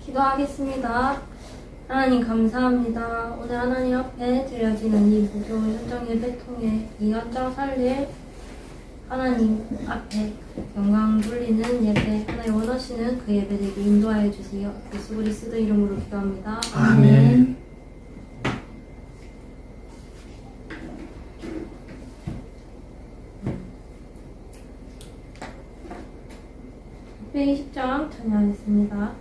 기도하겠습니다. 하나님 감사합니다. 오늘 하나님 앞에 드려지는 이 무교 현장 예배 통해 이 현장 살릴 하나님 앞에 영광 돌리는 예배, 하나님 원하시는 그 예배되게 인도하여 주세요. 예수 그리스도 이름으로 기도합니다. 아멘. 예배 20장 찬양하겠습니다.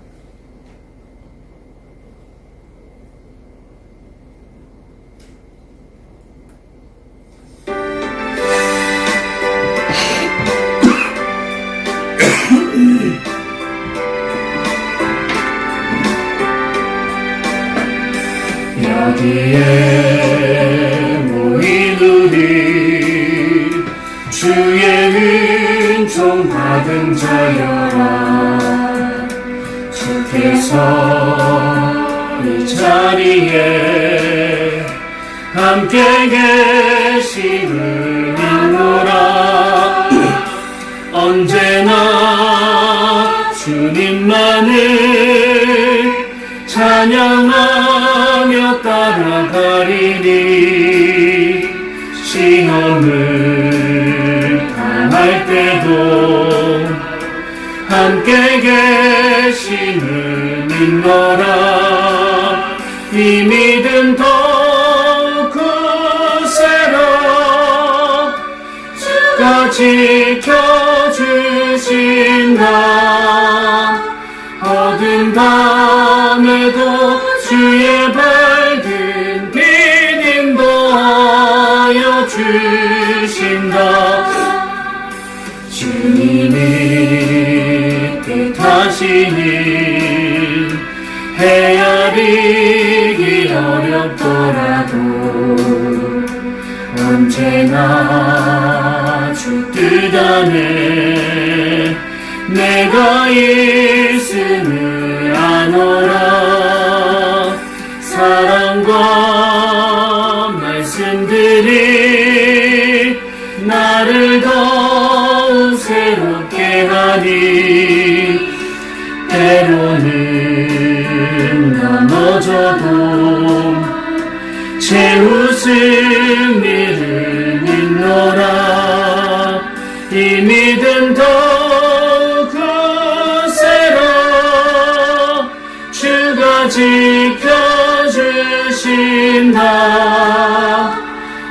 여기에 모인 우리 주의 은총 받은 자여라. 주께서 이 자리에 함께 계심을 믿노라. 언제나 주님만을 찬양하며 따라가리니 시험을 당할 때도 함께 계심을 믿노라. 이 믿음 더욱 굳세라. 주가 지켜주신다. 어두운 밤에도 주의 밝은 빛 인도하여 주신다. 주님이 뜻하시니 헤아리기 어렵더라도 언제나 주 뜻 안에 내가 있음을 아노라. 사랑과 말씀들이 나를 더욱 새롭게 하니 때로는 넘어져도 최후 승리를 믿노라. 이 믿음 더욱 굳세라. 주가 지켜주신다.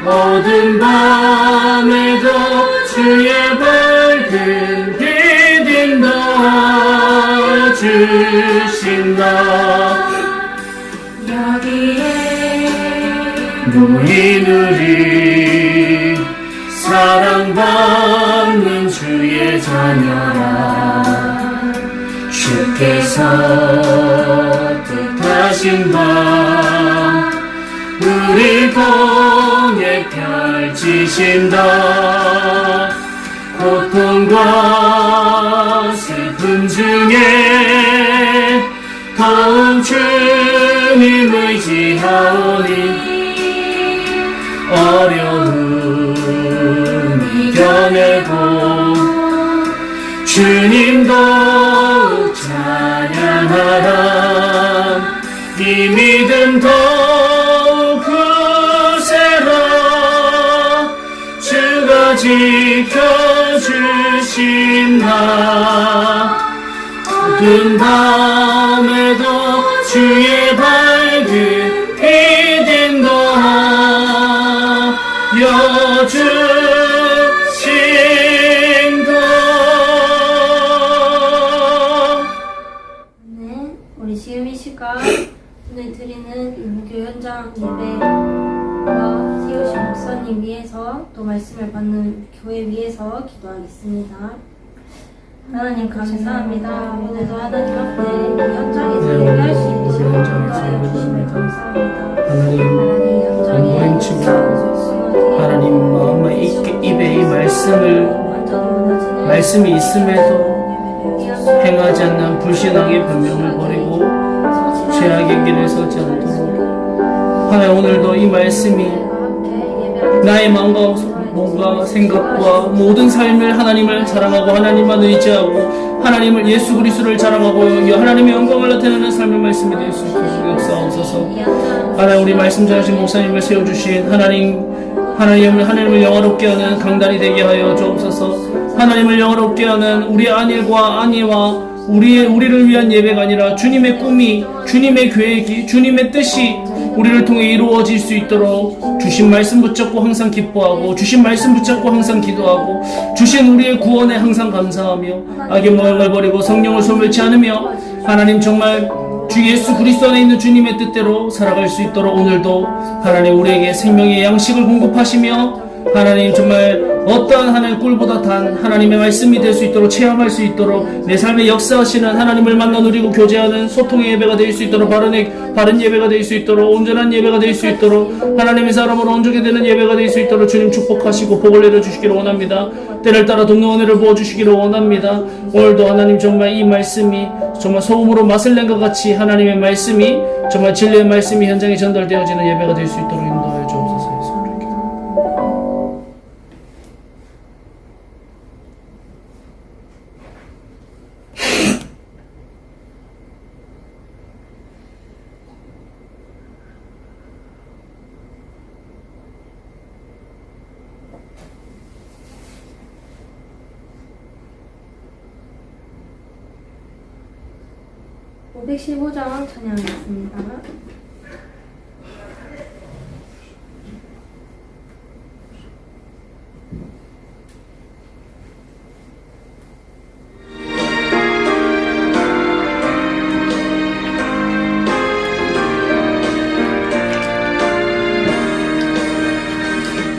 어두운 밤에도 주의 밝은 빛 인도하여 주신다. 여기에 모인 우리 사랑받는 주의 자녀라. 주께서 뜻하신 바 우리 통해 펼치신다. 고통과 슬픔 중에 더욱 주님 의지하오니 어려움 이겨내고 주님 더욱 찬양하라. 이 믿음 더욱 굳세라. 주가 지켜주신다. 어두운 밤에도 주의 밝은 빛 인도하여 주신다. 네, 우리 지금 이 시간 오늘 드리는 이 무교 현장 예배와 세우신 목사님 위해서 또 말씀을 받는 교회 위해서 기도하겠습니다. 하나님 감사합니다. 오늘도 하나님 앞에 이 현장에서 예배할 수 있도록 인도하여 주심을 감사합니다. 하나님 현장에 하나님 마음의 입에 이 말씀이 있음에도 행하지 않는 불신앙의 변명을 버리고 죄악의 길에 서지 않도록 하나님 오늘도 이 말씀이 나의 마음과 몸과 생각과 모든 삶을 하나님을 사랑하고 하나님만 의지하고 하나님을 예수 그리스도를 자랑하고 하나님의 영광을 나타내는 삶의 말씀이 될 수 있도록 역사하옵소서. 하나님 우리 말씀 전하신 목사님을 세워주신 하나님을 영화롭게 하는 강단이 되게 하여 주옵소서. 하나님을 영화롭게 하는 우리 안일과 안희와 우리를 위한 예배가 아니라 주님의 꿈이, 주님의 계획이, 주님의 뜻이 우리를 통해 이루어질 수 있도록 주신 말씀 붙잡고 항상 기뻐하고 주신 말씀 붙잡고 항상 기도하고 주신 우리의 구원에 항상 감사하며 악의 모양을 버리고 성령을 소멸치 않으며 하나님 정말 주 예수 그리스도 안에 있는 주님의 뜻대로 살아갈 수 있도록 오늘도 하나님 우리에게 생명의 양식을 공급하시며 하나님 정말 어떠한 하나님 꿀보다 단 하나님의 말씀이 될 수 있도록 체험할 수 있도록 내 삶에 역사하시는 하나님을 만나 누리고 교제하는 소통의 예배가 될 수 있도록 바른 예배가 될 수 있도록 온전한 예배가 될 수 있도록 하나님의 사람으로 온전히 되는 예배가 될 수 있도록 주님 축복하시고 복을 내려주시기를 원합니다. 때를 따라 동료 은혜를 부어주시기를 원합니다. 오늘도 하나님 정말 이 말씀이 정말 소금으로 맛을 낸 것 같이 하나님의 말씀이 정말 진리의 말씀이 현장에 전달되어지는 예배가 될 수 있도록 인도하여 주옵소서. 515장 찬양하겠습니다.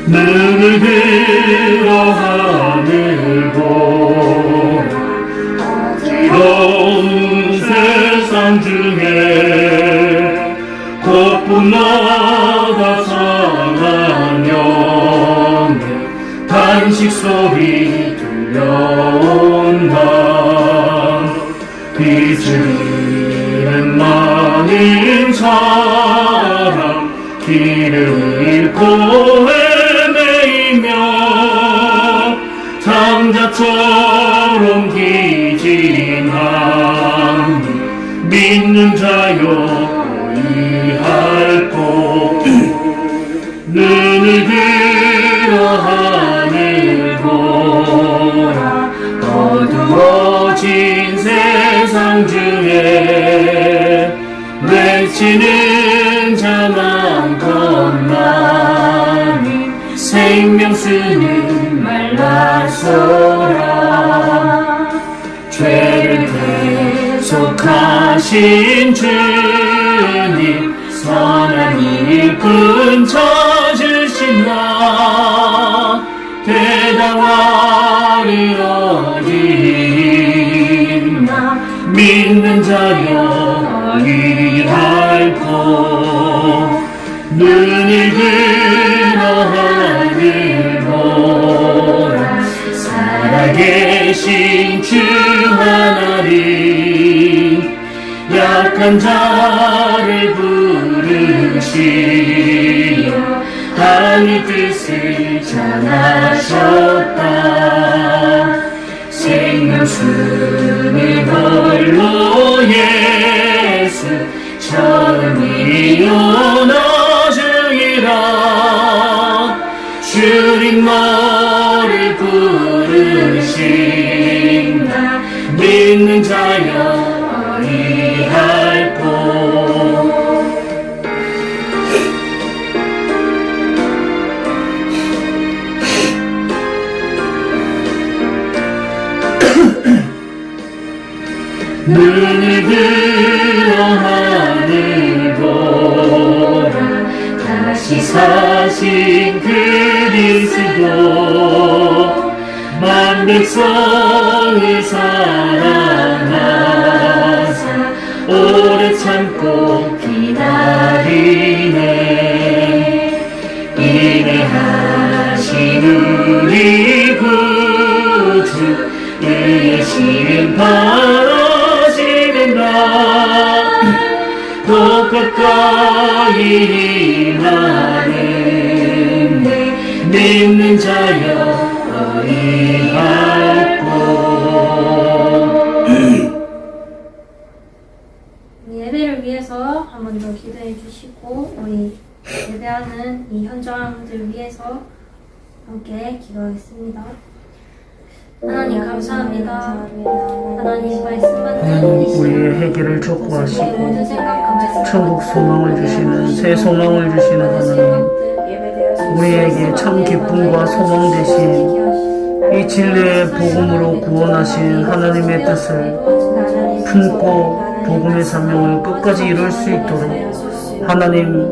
눈을 들어 하늘 보라 어지러운 세상 중에 꽃분마다 상하며 탄식 소리 들려온다. 빛을 잃은 많은 사람 길을 잃고 헤매이며 장자처럼 기진한 믿는 자여 의할 곳 눈을 들어 하늘 보라 어두워진 세상 중에 외치는 자 많건만 생명수는 말라서라. 죄를 대속하신 주님 선한 일꾼 찾으시나 대담하리 어디나 믿는 자여 의할 곳 눈을 들어 하늘 보라 살아계신 주 하나님 약한 자를 부르시어 하늘 뜻을 전하셨다. 생명수는 홀로 예수 처음이 원하시리라. 주님 너를 부르신다. 믿는 자여 의할 곳 눈을 들어 하늘 보라 다시 사신 그리스도 만 백성을 사랑하사 오래 참고 기다리네. 인내하신 우리 구주 의의 시름 바라시는가. 더 가까이 임하는데 있는 자여 의할 뿐. 예배를 위해서 한 번 더 기도해 주시고 우리 예배하는 이 현장들 위해서 함께 기도하겠습니다. 하나님 감사합니다. 하나님 말씀 받는 우리의 해결을 촉구하시고 모든 생각과 말씀 천국 소망을 주시는 새 소망을 주시는 하나님, 우리에게 참 기쁨과 소망 되신 이 진리의 복음으로 구원하신 하나님의 뜻을 품고 복음의 사명을 끝까지 이룰 수 있도록 하나님,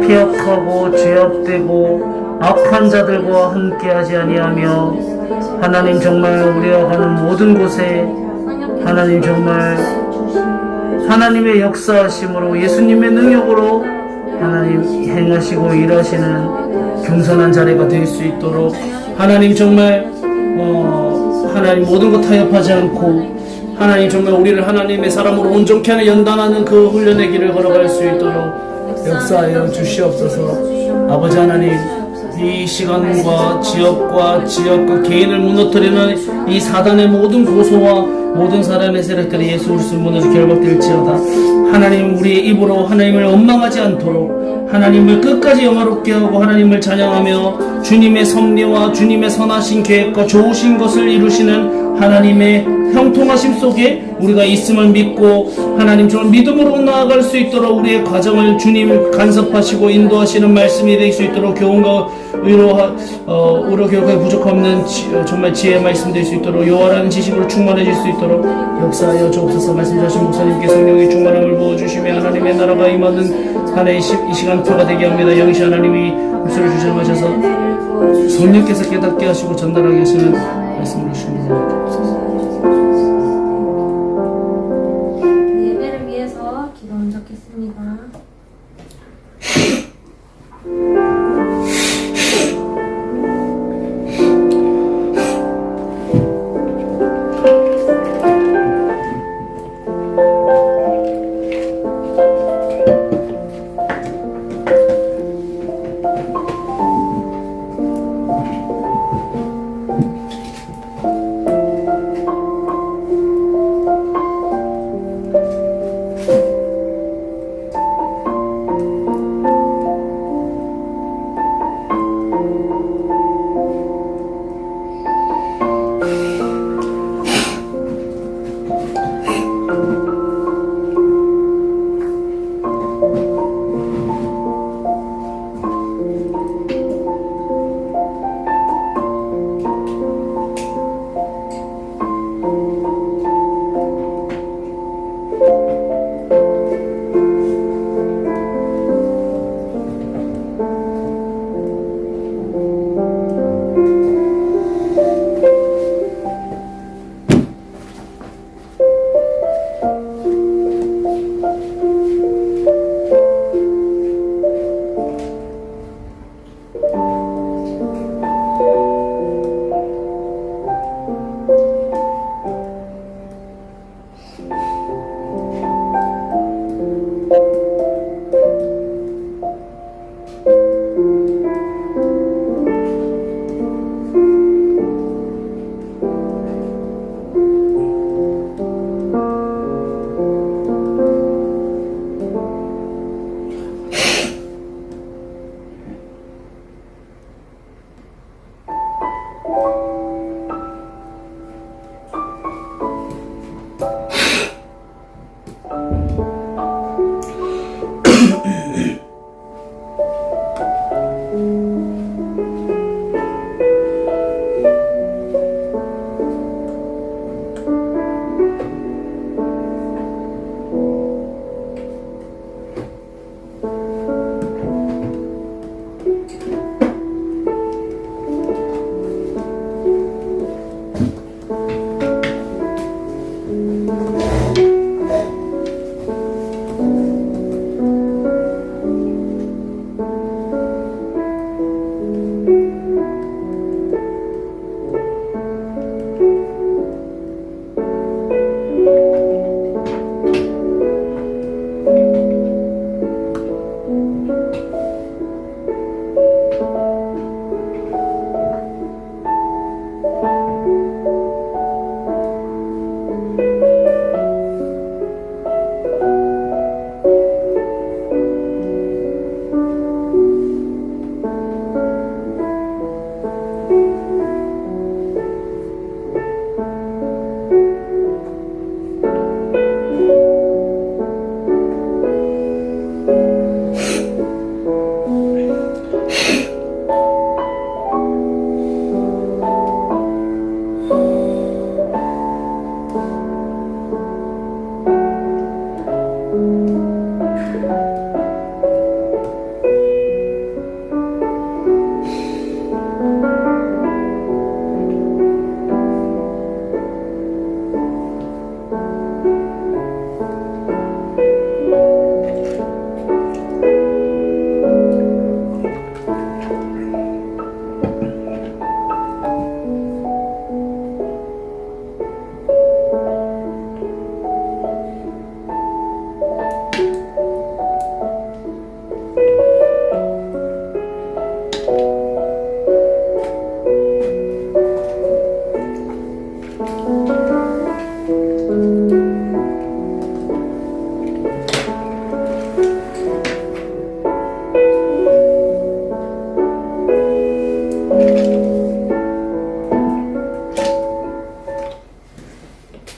폐역하고 죄악되고 악한 자들과 함께하지 아니하며 하나님 정말 우리가 가는 모든 곳에 하나님 정말 하나님의 역사하심으로 예수님의 능력으로 하나님 행하시고 일하시는 겸손한 자리가 될 수 있도록 하나님 정말 하나님 모든 것 타협하지 않고 하나님 정말 우리를 하나님의 사람으로 온전케 하는 연단하는 그 훈련의 길을 걸어갈 수 있도록 역사하여 주시옵소서. 아버지 하나님, 이 시간과 지역과 개인을 무너뜨리는 이 사단의 모든 고소와 모든 사람의 세력들이 예수 그리스도 문으로 결박될지어다. 하나님, 우리의 입으로 하나님을 원망하지 않도록 하나님을 끝까지 영화롭게 하고 하나님을 찬양하며 주님의 섭리와 주님의 선하신 계획과 좋으신 것을 이루시는 하나님의 형통하심 속에 우리가 있음을 믿고 하나님 정말 믿음으로 나아갈 수 있도록 우리의 과정을 주님 간섭하시고 인도하시는 말씀이 될 수 있도록 교훈과 의로 교육에 부족 없는 정말 지혜의 말씀 될 수 있도록 여호와라는 지식으로 충만해질 수 있도록 역사하여 주옵소서. 말씀하신 목사님께 성령의 충만함을 부어주시며 하나님의 나라가 임하는 하나의 이 시간표가 되게 합니다. 영시 하나님이 목소리를 주장하셔서 성령께서 깨닫게 하시고 전달하게 하시는 말씀으로 주십니다. 예배를 위해서 기도 먼저 겠습니다.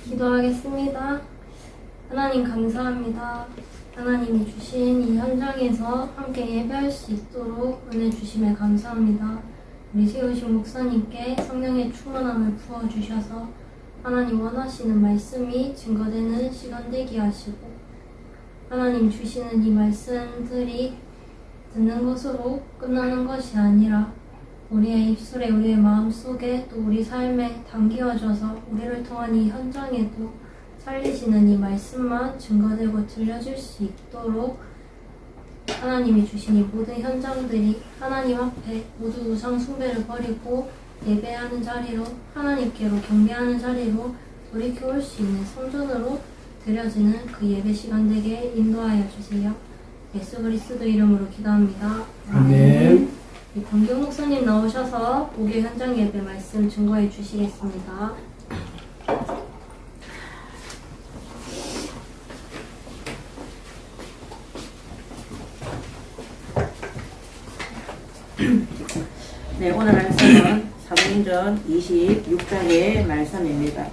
기도하겠습니다. 하나님 감사합니다. 하나님이 주신 이 현장에서 함께 예배할 수 있도록 은혜 주심에 감사합니다. 우리 세우신 목사님께 성령의 충만함을 부어주셔서 하나님 원하시는 말씀이 증거되는 시간 되게 하시고 하나님 주시는 이 말씀들이 듣는 것으로 끝나는 것이 아니라 우리의 입술에 우리의 마음속에 또 우리 삶에 담기어져서 우리를 통한 이 현장에도 살리시는 이 말씀만 증거되고 들려질 수 있도록 하나님이 주신 이 모든 현장들이 하나님 앞에 모두 우상 숭배를 버리고 예배하는 자리로 하나님께로 경배하는 자리로 돌이켜 올 수 있는 성전으로 드려지는 그 예배 시간 되게 인도하여 주세요. 예수 그리스도 이름으로 기도합니다. 아멘. 권경 목사님 나오셔서 5개 현장 예배 말씀 증거해 주시겠습니다. 네, 오늘 말씀은 사도행전 26장의 말씀입니다.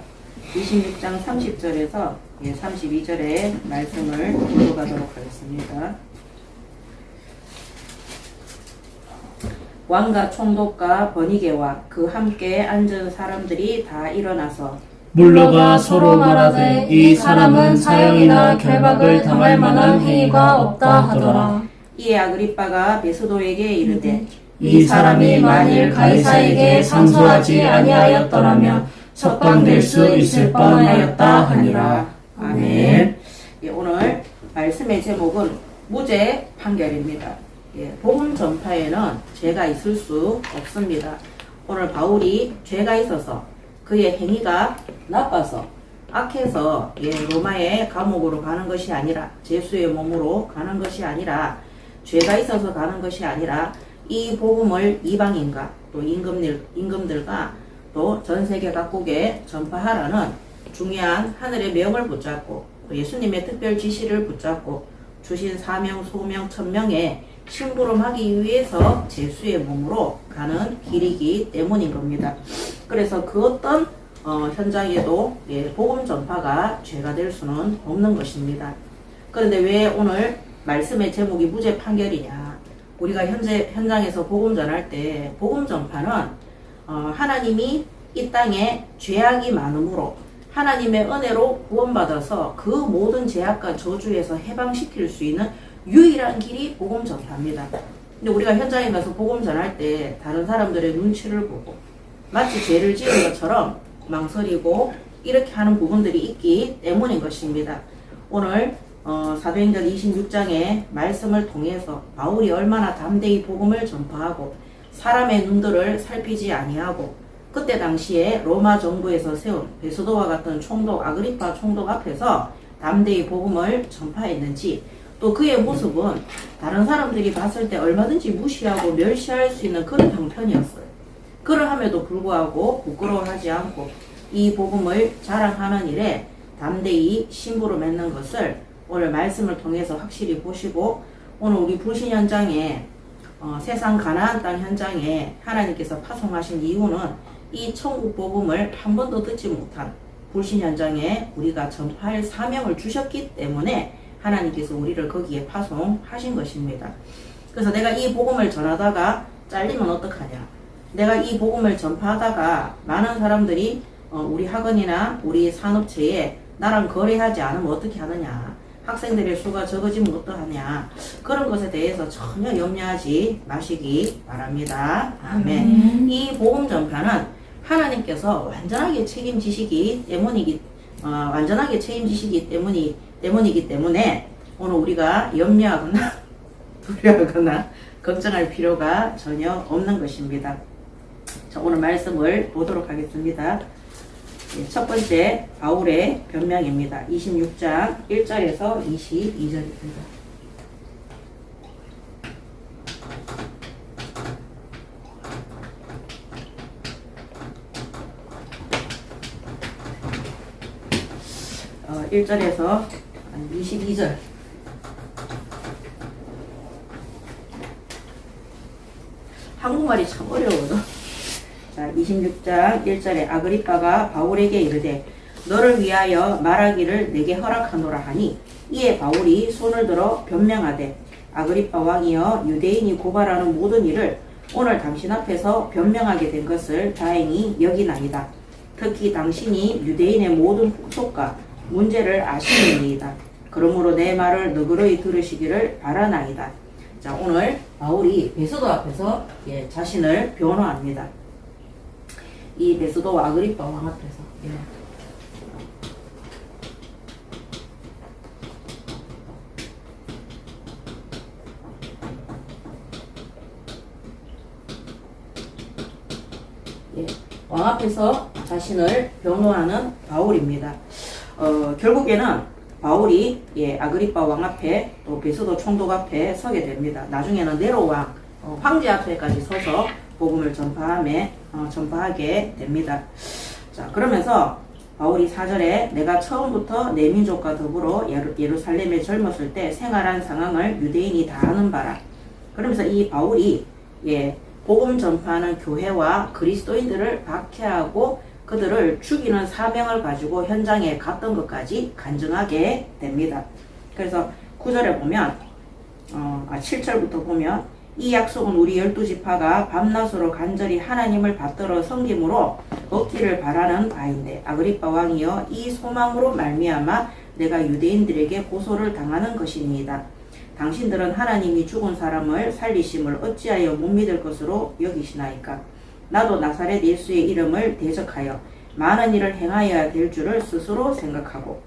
26장 30절에서 32절의 말씀을 읽어가도록 하겠습니다. 왕과 총독과 번이게와 그 함께 앉은 사람들이 다 일어나서 물러가 서로 말하되 이 사람은 사형이나 결박을 당할 만한 행위가 없다 하더라. 이에 아그리빠가 베스도에게 이르되 이 사람이 만일 가이사에게 상소하지 아니하였더라면 석방될 수 있을 뻔하였다 하니라. 아멘. 예, 오늘 말씀의 제목은 무죄 판결입니다. 예, 복음 전파에는 죄가 있을 수 없습니다. 오늘 바울이 죄가 있어서 그의 행위가 나빠서 악해서 로마의 감옥으로 가는 것이 아니라 제수의 몸으로 가는 것이 아니라 죄가 있어서 가는 것이 아니라 이 복음을 이방인과 또 임금들과 또 전 세계 각국에 전파하라는 중요한 하늘의 명을 붙잡고 또 예수님의 특별 지시를 붙잡고 주신 사명, 소명, 천명에 심부름하기 위해서 제수의 몸으로 가는 길이기 때문인 겁니다. 그래서 그 어떤 현장에도 복음 전파가 죄가 될 수는 없는 것입니다. 그런데 왜 오늘 말씀의 제목이 무죄 판결이냐? 우리가 현장에서 복음 전할 때 복음 전파는 하나님이 이 땅에 죄악이 많으므로 하나님의 은혜로 구원받아서 그 모든 죄악과 저주에서 해방시킬 수 있는 유일한 길이 복음 전파입니다. 근데 우리가 현장에 가서 복음 전할 때 다른 사람들의 눈치를 보고 마치 죄를 지은 것처럼 망설이고 이렇게 하는 부분들이 있기 때문인 것입니다. 오늘 사도행전 26장의 말씀을 통해서 바울이 얼마나 담대히 복음을 전파하고 사람의 눈들을 살피지 아니하고 그때 당시에 로마 정부에서 세운 베스도와 같은 총독 아그리파 총독 앞에서 담대히 복음을 전파했는지 또 그의 모습은 다른 사람들이 봤을 때 얼마든지 무시하고 멸시할 수 있는 그런 형편이었어요. 그러함에도 불구하고 부끄러워하지 않고 이 복음을 자랑하는 일에 담대히 신부를 맺는 것을 오늘 말씀을 통해서 확실히 보시고 오늘 우리 불신 현장에 세상 가나안 땅 현장에 하나님께서 파송하신 이유는 이 천국 복음을 한 번도 듣지 못한 불신 현장에 우리가 전파할 사명을 주셨기 때문에 하나님께서 우리를 거기에 파송하신 것입니다. 그래서 내가 이 복음을 전하다가 잘리면 어떡하냐? 내가 이 복음을 전파하다가 많은 사람들이 우리 학원이나 우리 산업체에 나랑 거래하지 않으면 어떻게 하느냐? 학생들의 수가 적어지면 어떠하냐. 그런 것에 대해서 전혀 염려하지 마시기 바랍니다. 아멘. 이 복음 전파는 하나님께서 완전하게 책임지시기 때문에 오늘 우리가 염려하거나 두려워하거나 걱정할 필요가 전혀 없는 것입니다. 자, 오늘 말씀을 보도록 하겠습니다. 첫 번째 바울의 변명입니다. 26장 1절에서 22절입니다. 어, 1절에서 22절. 한국말이 참 어려워요. 자, 26장 1절에 아그리빠가 바울에게 이르되 너를 위하여 말하기를 내게 허락하노라 하니 이에 바울이 손을 들어 변명하되 아그리빠 왕이여 유대인이 고발하는 모든 일을 오늘 당신 앞에서 변명하게 된 것을 다행히 여기나이다. 특히 당신이 유대인의 모든 풍속과 문제를 아시느니이다. 그러므로 내 말을 너그러이 들으시기를 바라나이다. 자, 오늘 바울이 베소도 앞에서 자신을 변호합니다. 이 베소도 아그리빠 왕 앞에서. 왕 앞에서 자신을 변호하는 바울입니다. 결국에는 바울이 아그리빠 왕 앞에 또 베소도 총독 앞에 서게 됩니다. 나중에는 네로 왕 황제 앞에까지 서서 복음을 전파하게 됩니다. 자, 그러면서 바울이 4절에 내가 처음부터 내 민족과 더불어 예루살렘에 젊었을 때 생활한 상황을 유대인이 다 아는 바라. 그러면서 이 바울이 복음 전파하는 교회와 그리스도인들을 박해하고 그들을 죽이는 사명을 가지고 현장에 갔던 것까지 간증하게 됩니다. 그래서 9절에 보면 7절부터 보면 이 약속은 우리 12지파가 밤낮으로 간절히 하나님을 받들어 섬김으로 얻기를 바라는 바인데 아그리빠 왕이여 이 소망으로 말미암아 내가 유대인들에게 고소를 당하는 것이니이다. 당신들은 하나님이 죽은 사람을 살리심을 어찌하여 못 믿을 것으로 여기시나이까. 나도 나사렛 예수의 이름을 대적하여 많은 일을 행하여야 될 줄을 스스로 생각하고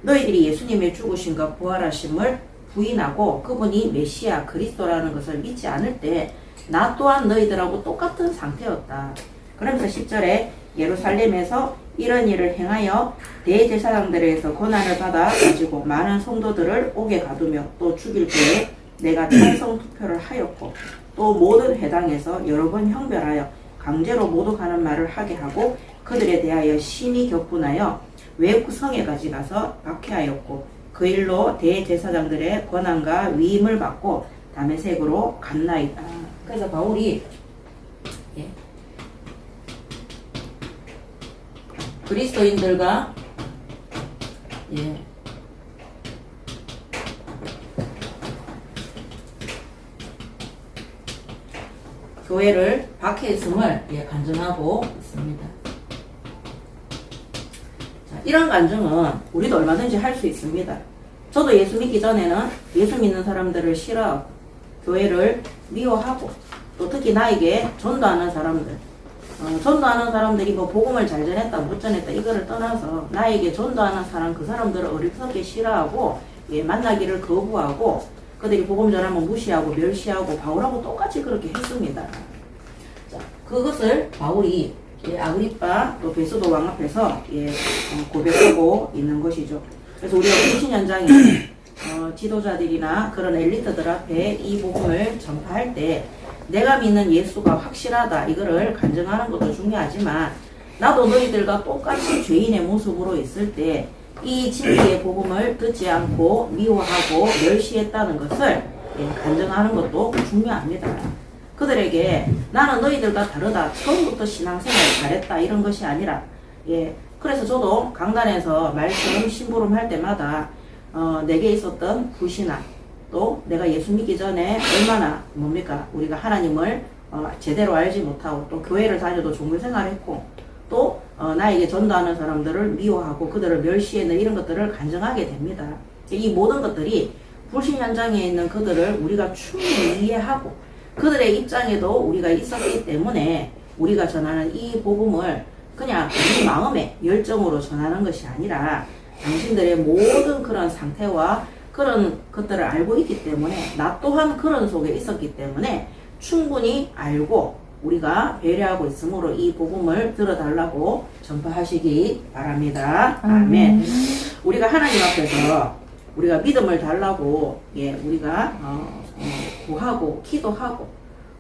너희들이 예수님의 죽으심과 부활하심을 부인하고 그분이 메시아 그리스도라는 것을 믿지 않을 때 나 또한 너희들하고 똑같은 상태였다. 그러면서 10절에 예루살렘에서 이런 일을 행하여 대제사장들에게서 권한을 받아 가지고 많은 성도들을 옥에 가두며 또 죽일 때에 내가 찬성 투표를 하였고 또 모든 회당에서 여러 번 형별하여 강제로 모독하는 말을 하게 하고 그들에 대하여 심히 격분하여 외국 성에까지 가서 박해하였고 그 일로 대제사장들의 권한과 위임을 받고 다메섹으로 갔나이다. 그래서 바울이 그리스도인들과 교회를 박해했음을 간증하고 있습니다. 자, 이런 간증은 우리도 얼마든지 할 수 있습니다. 저도 예수 믿기 전에는 예수 믿는 사람들을 싫어하고 교회를 미워하고 또 특히 나에게 전도하는 사람들 전도하는 사람들이 뭐 복음을 잘 전했다 못 전했다 이거를 떠나서 나에게 전도하는 사람 그 사람들을 어리석게 싫어하고 만나기를 거부하고 그들이 복음 전하면 무시하고 멸시하고 바울하고 똑같이 그렇게 했습니다. 자, 그것을 바울이 아그리빠 또 베소도 왕 앞에서 고백하고 있는 것이죠. 그래서 우리가 불신 현장에 지도자들이나 그런 엘리트들 앞에 이 복음을 전파할 때 내가 믿는 예수가 확실하다 이거를 간증하는 것도 중요하지만 나도 너희들과 똑같이 죄인의 모습으로 있을 때 이 진리의 복음을 듣지 않고 미워하고 멸시했다는 것을 간증하는 것도 중요합니다. 그들에게 나는 너희들과 다르다 처음부터 신앙생활 잘했다 이런 것이 아니라 그래서 저도 강단에서 말씀 심부름 할 때마다 내게 있었던 불신앙 또 내가 예수 믿기 전에 얼마나 우리가 하나님을 제대로 알지 못하고 또 교회를 다녀도 종교생활했고 또 나에게 전도하는 사람들을 미워하고 그들을 멸시했는 이런 것들을 간증하게 됩니다. 이 모든 것들이 불신 현장에 있는 그들을 우리가 충분히 이해하고 그들의 입장에도 우리가 있었기 때문에 우리가 전하는 이 복음을 그냥 우리 마음의 열정으로 전하는 것이 아니라 당신들의 모든 그런 상태와 그런 것들을 알고 있기 때문에 나 또한 그런 속에 있었기 때문에 충분히 알고 우리가 배려하고 있으므로 이 복음을 들어달라고 전파하시기 바랍니다. 아멘. 우리가 하나님 앞에서 우리가 믿음을 달라고 우리가 구하고 기도하고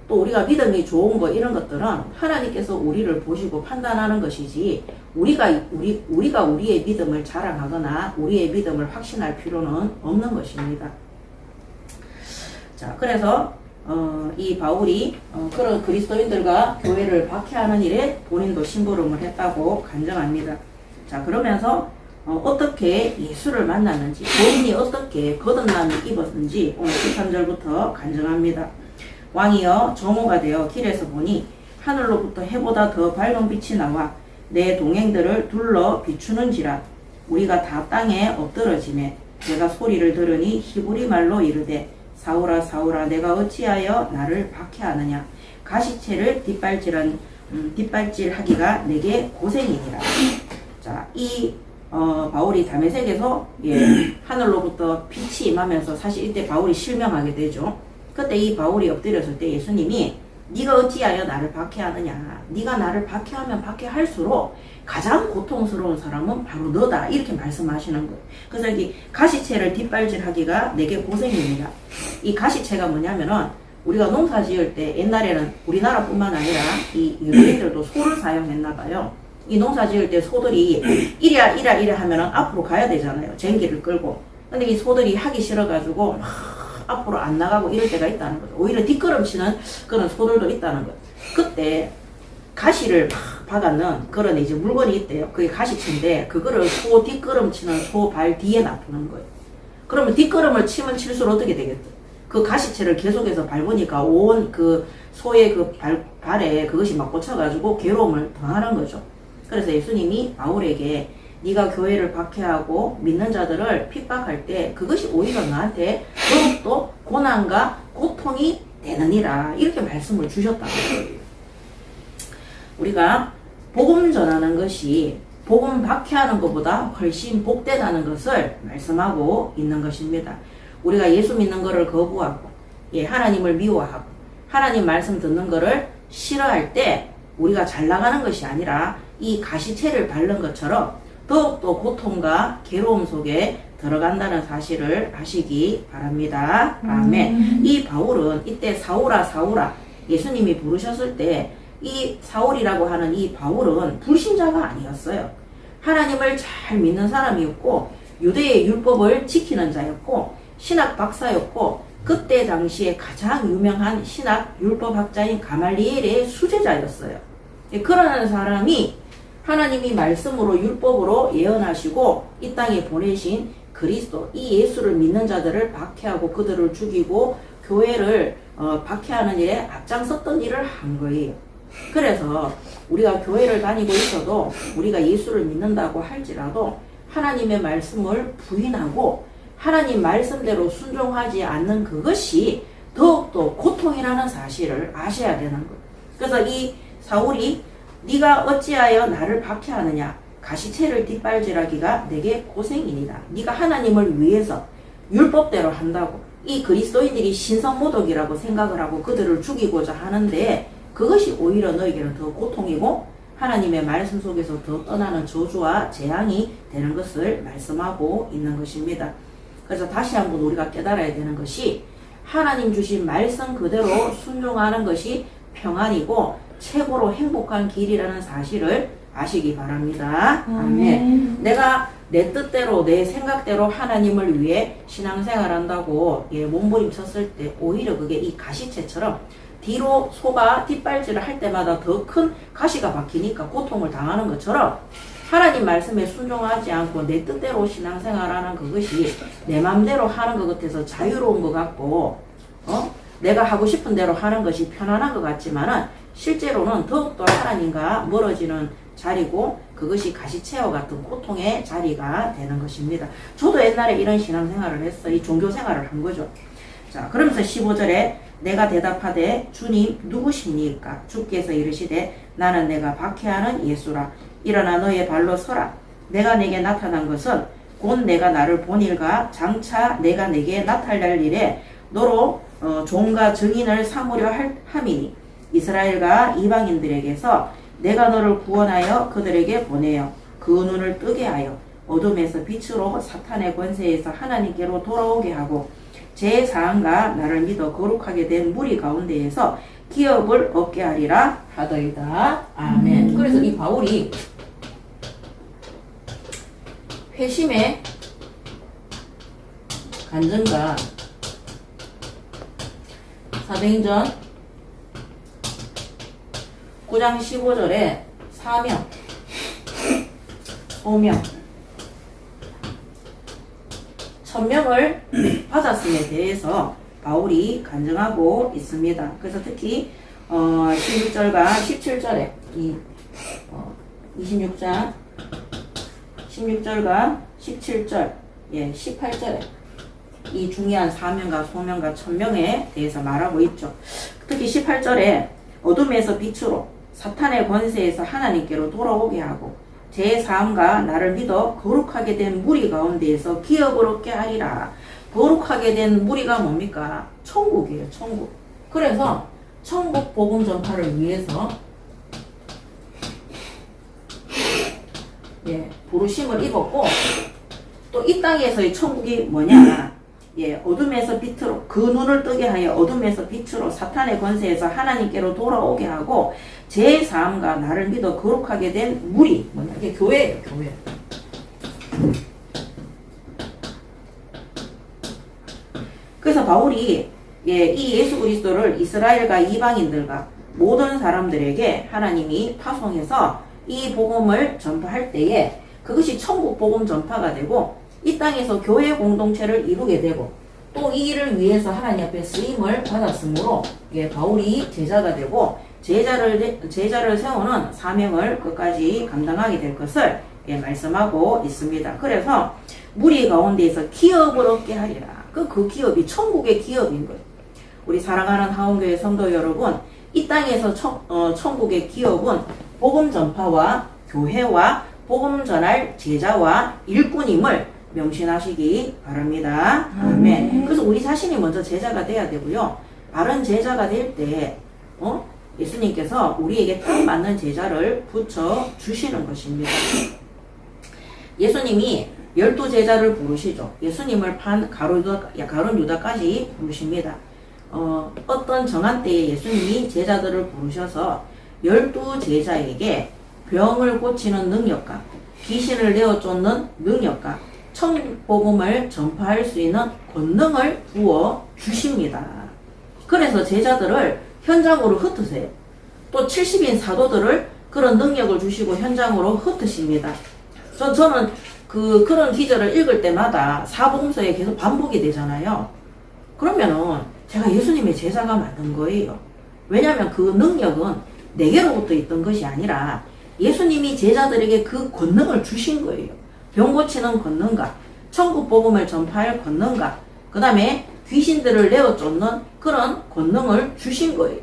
또 우리가 믿음이 좋은 거 이런 것들은 하나님께서 우리를 보시고 판단하는 것이지 우리가 우리의 믿음을 자랑하거나 우리의 믿음을 확신할 필요는 없는 것입니다. 자, 그래서 이 바울이 그런 그리스도인들과 교회를 박해하는 일에 본인도 심부름을 했다고 간증합니다. 자, 그러면서 어떻게 예수를 만났는지 본인이 어떻게 거듭남을 입었는지 오늘 13절부터 간증합니다. 왕이여 정오가 되어 길에서 보니 하늘로부터 해보다 더 밝은 빛이 나와 내 동행들을 둘러 비추는지라 우리가 다 땅에 엎드러지매 내가 소리를 들으니 히브리 말로 이르되 사울아 사울아 내가 어찌하여 나를 박해하느냐 가시채를 뒷발질하기가 내게 고생이니라. 자, 이 바울이 다메섹에서 하늘로부터 빛이 임하면서 사실 이때 바울이 실명하게 되죠. 그때 이 바울이 엎드렸을 때 예수님이 네가 어찌하여 나를 박해하느냐 네가 나를 박해하면 박해할수록 가장 고통스러운 사람은 바로 너다 이렇게 말씀하시는 거예요. 그래서 여기 가시채를 뒷발질하기가 내게 고생입니다. 이 가시채가 뭐냐면은 우리가 농사 지을 때 옛날에는 우리나라뿐만 아니라 이 유대인들도 소를 사용했나 봐요. 이 농사 지을 때 소들이 이랴 하면은 앞으로 가야 되잖아요. 쟁기를 끌고. 근데 이 소들이 하기 싫어가지고 막 앞으로 안 나가고 이럴 때가 있다는 거죠. 오히려 뒷걸음치는 그런 소들도 있다는 거예요. 그때 가시를 막 박아는 그런 이제 물건이 있대요. 그게 가시치인데 그거를 소 뒷걸음치는 소 발 뒤에 놔두는 거예요. 그러면 뒷걸음을 치면 칠수록 어떻게 되겠죠? 그 가시채를 계속해서 밟으니까 온 그 소의 그 발에 그것이 막 꽂혀가지고 괴로움을 더하는 거죠. 그래서 예수님이 바울에게 네가 교회를 박해하고 믿는 자들을 핍박할 때 그것이 오히려 너한테 더욱더 고난과 고통이 되느니라 이렇게 말씀을 주셨다는 거예요. 우리가 복음 전하는 것이 복음 박해하는 것보다 훨씬 복되다는 것을 말씀하고 있는 것입니다. 우리가 예수 믿는 것을 거부하고 하나님을 미워하고 하나님 말씀 듣는 것을 싫어할 때 우리가 잘 나가는 것이 아니라 이 가시채를 밟는 것처럼 더욱더 고통과 괴로움 속에 들어간다는 사실을 아시기 바랍니다. 아멘. 이 바울은 이때 사울아 사울아 예수님이 부르셨을 때 이 사울이라고 하는 이 바울은 불신자가 아니었어요. 하나님을 잘 믿는 사람이었고 유대의 율법을 지키는 자였고 신학 박사였고 그때 당시에 가장 유명한 신학 율법학자인 가말리엘의 수제자였어요. 그러는 사람이 하나님이 말씀으로 율법으로 예언하시고 이 땅에 보내신 그리스도 이 예수를 믿는 자들을 박해하고 그들을 죽이고 교회를 박해하는 일에 앞장섰던 일을 한 거예요. 그래서 우리가 교회를 다니고 있어도 우리가 예수를 믿는다고 할지라도 하나님의 말씀을 부인하고 하나님 말씀대로 순종하지 않는 그것이 더욱더 고통이라는 사실을 아셔야 되는 거예요. 그래서 이 사울이 네가 어찌하여 나를 박해하느냐 가시채를 뒷발질하기가 내게 고생이니라. 네가 하나님을 위해서 율법대로 한다고 이 그리스도인들이 신성모독이라고 생각을 하고 그들을 죽이고자 하는데 그것이 오히려 너에게는 더 고통이고 하나님의 말씀 속에서 더 떠나는 저주와 재앙이 되는 것을 말씀하고 있는 것입니다. 그래서 다시 한번 우리가 깨달아야 되는 것이 하나님 주신 말씀 그대로 순종하는 것이 평안이고 최고로 행복한 길이라는 사실을 아시기 바랍니다. 아멘. 내가 내 뜻대로 내 생각대로 하나님을 위해 신앙생활 한다고 몸부림쳤을 때 오히려 그게 이 가시채처럼 뒤로 소가 뒷발질을 할 때마다 더 큰 가시가 박히니까 고통을 당하는 것처럼 하나님 말씀에 순종하지 않고 내 뜻대로 신앙생활하는 그것이 내 마음대로 하는 것 같아서 자유로운 것 같고 내가 하고 싶은 대로 하는 것이 편안한 것 같지만은 실제로는 더욱더 하나님과 멀어지는 자리고 그것이 가시체와 같은 고통의 자리가 되는 것입니다. 저도 옛날에 이런 신앙생활을 했어. 이 종교생활을 한 거죠. 자, 그러면서 15절에 내가 대답하되 주님 누구십니까? 주께서 이르시되 나는 내가 박해하는 예수라. 일어나 너의 발로 서라. 내가 내게 나타난 것은 곧 내가 나를 본일과 장차 내가 내게 나타날 일에 너로 종과 증인을 삼으려 함이니 이스라엘과 이방인들에게서 내가 너를 구원하여 그들에게 보내어 그 눈을 뜨게 하여 어둠에서 빛으로 사탄의 권세에서 하나님께로 돌아오게 하고 제4항과 나를 믿어 거룩하게 된 무리 가운데에서 기업을 얻게 하리라 하더이다. 아멘. 그래서 이 바울이 회심의 간증과 사도행전 9장 15절에 사명, 소명, 천명을 받았음에 대해서 바울이 간증하고 있습니다. 그래서 특히 16절과 17절에 26장 16절과 17절, 18절에 이 중요한 사명과 소명과 천명에 대해서 말하고 있죠. 특히 18절에 어둠에서 빛으로 사탄의 권세에서 하나님께로 돌아오게 하고 제4항과 나를 믿어 거룩하게 된 무리 가운데에서 기업을 얻게 하리라. 거룩하게 된 무리가 뭡니까? 천국이에요. 천국. 그래서 천국 복음 전파를 위해서 부르심을 입었고 또 이 땅에서의 천국이 뭐냐? 어둠에서 빛으로 그 눈을 뜨게 하여 어둠에서 빛으로 사탄의 권세에서 하나님께로 돌아오게 하고 제4항과 나를 믿어 거룩하게 된 무리 뭐냐? 이게 교회예요. 교회. 그래서 바울이 이 예수 그리스도를 이스라엘과 이방인들과 모든 사람들에게 하나님이 파송해서 이 복음을 전파할 때에 그것이 천국 복음 전파가 되고 이 땅에서 교회 공동체를 이루게 되고 또 이 일을 위해서 하나님 앞에 쓰임을 받았으므로 바울이 제자가 되고 제자를 세우는 사명을 끝까지 감당하게 될 것을 말씀하고 있습니다. 그래서 무리 가운데에서 기업을 얻게 하리라. 그 기업이 천국의 기업인 거예요. 우리 사랑하는 하원교회 성도 여러분, 이 땅에서 천국의 기업은 복음 전파와 교회와 복음 전할 제자와 일꾼임을 명심하시기 바랍니다. 아멘. 그래서 우리 자신이 먼저 제자가 돼야 되고요. 바른 제자가 될 때 예수님께서 우리에게 딱 맞는 제자를 붙여 주시는 것입니다. 예수님이 12제자를 부르시죠. 예수님을 판 가룟 유다까지 부르십니다. 어떤 정한 때에 예수님이 제자들을 부르셔서 12제자에게 병을 고치는 능력과 귀신을 내어 쫓는 능력과 천국복음을 전파할 수 있는 권능을 부어 주십니다. 그래서 제자들을 현장으로 흩으세요. 또 70인 사도들을 그런 능력을 주시고 현장으로 흩으십니다. 저는 그런 기절을 읽을 때마다 사복음서에 계속 반복이 되잖아요. 그러면은 제가 예수님의 제자가 맞는 거예요. 왜냐하면 그 능력은 내게로부터 있던 것이 아니라 예수님이 제자들에게 그 권능을 주신 거예요. 병 고치는 권능과 천국 복음을 전파할 권능과 그 다음에 귀신들을 내어 쫓는 그런 권능을 주신 거예요.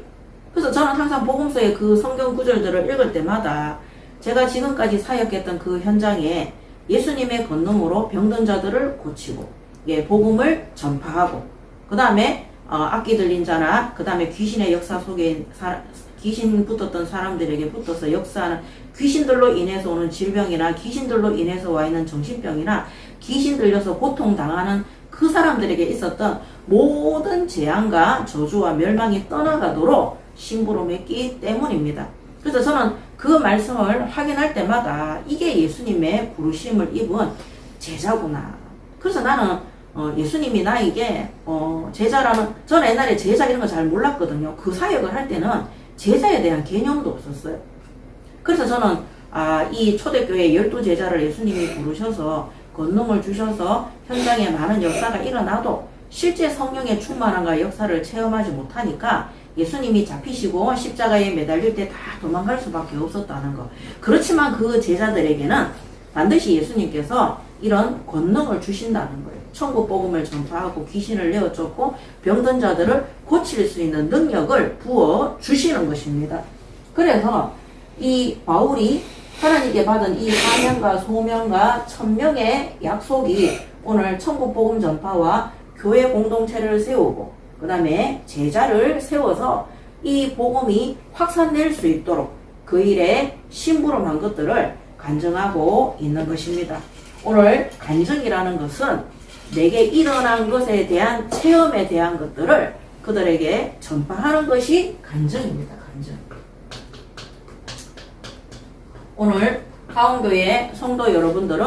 그래서 저는 항상 복음서의 그 성경 구절들을 읽을 때마다 제가 지금까지 사역했던 그 현장에 예수님의 권능으로 병든 자들을 고치고 복음을 전파하고 그 다음에 악기 들린 자나 그 다음에 귀신의 역사 속에 귀신 붙었던 사람들에게 붙어서 역사하는 귀신들로 인해서 오는 질병이나 귀신들로 인해서 와 있는 정신병이나 귀신 들려서 고통당하는 그 사람들에게 있었던 모든 재앙과 저주와 멸망이 떠나가도록 심부름 했기 때문입니다. 그래서 저는 그 말씀을 확인할 때마다 이게 예수님의 부르심을 입은 제자구나. 그래서 나는 예수님이 나에게 제자라는, 저는 옛날에 제자 이런 거 잘 몰랐거든요. 그 사역을 할 때는 제자에 대한 개념도 없었어요. 그래서 저는 이 초대교회 12제자를 예수님이 부르셔서 권능을 주셔서 현장에 많은 역사가 일어나도 실제 성령의 충만함과 역사를 체험하지 못하니까 예수님이 잡히시고 십자가에 매달릴 때 다 도망갈 수밖에 없었다는 거. 그렇지만 그 제자들에게는 반드시 예수님께서 이런 권능을 주신다는 거예요. 천국 복음을 전파하고 귀신을 내어쫓고 병든 자들을 고칠 수 있는 능력을 부어 주시는 것입니다. 그래서 이 바울이 하나님께 받은 이 사명과 소명과 천명의 약속이 오늘 천국 복음 전파와 교회 공동체를 세우고 그 다음에 제자를 세워서 이 복음이 확산될 수 있도록 그 일에 심부름한 것들을 간증하고 있는 것입니다. 오늘 간증이라는 것은 내게 일어난 것에 대한 체험에 대한 것들을 그들에게 전파하는 것이 간증입니다. 간증. 오늘 하원교회 성도 여러분들은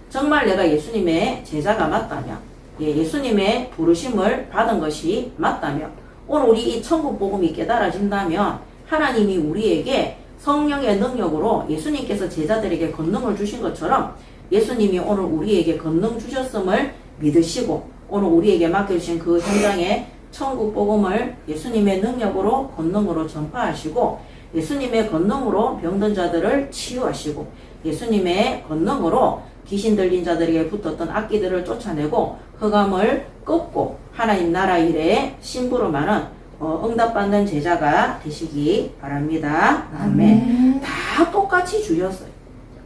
정말 내가 예수님의 제자가 맞다면, 예수님의 부르심을 받은 것이 맞다면, 오늘 우리 이 천국 복음이 깨달아진다면 하나님이 우리에게 성령의 능력으로 예수님께서 제자들에게 권능을 주신 것처럼 예수님이 오늘 우리에게 권능 주셨음을 믿으시고 오늘 우리에게 맡겨주신 그 현장에 천국 복음을 예수님의 능력으로 권능으로 전파하시고 예수님의 권능으로 병든 자들을 치유하시고 예수님의 권능으로 귀신 들린 자들에게 붙었던 악기들을 쫓아내고 흑암을 꺾고 하나님 나라 일에 심부름하는 응답받는 제자가 되시기 바랍니다. 아멘. 다 똑같이 주셨어요.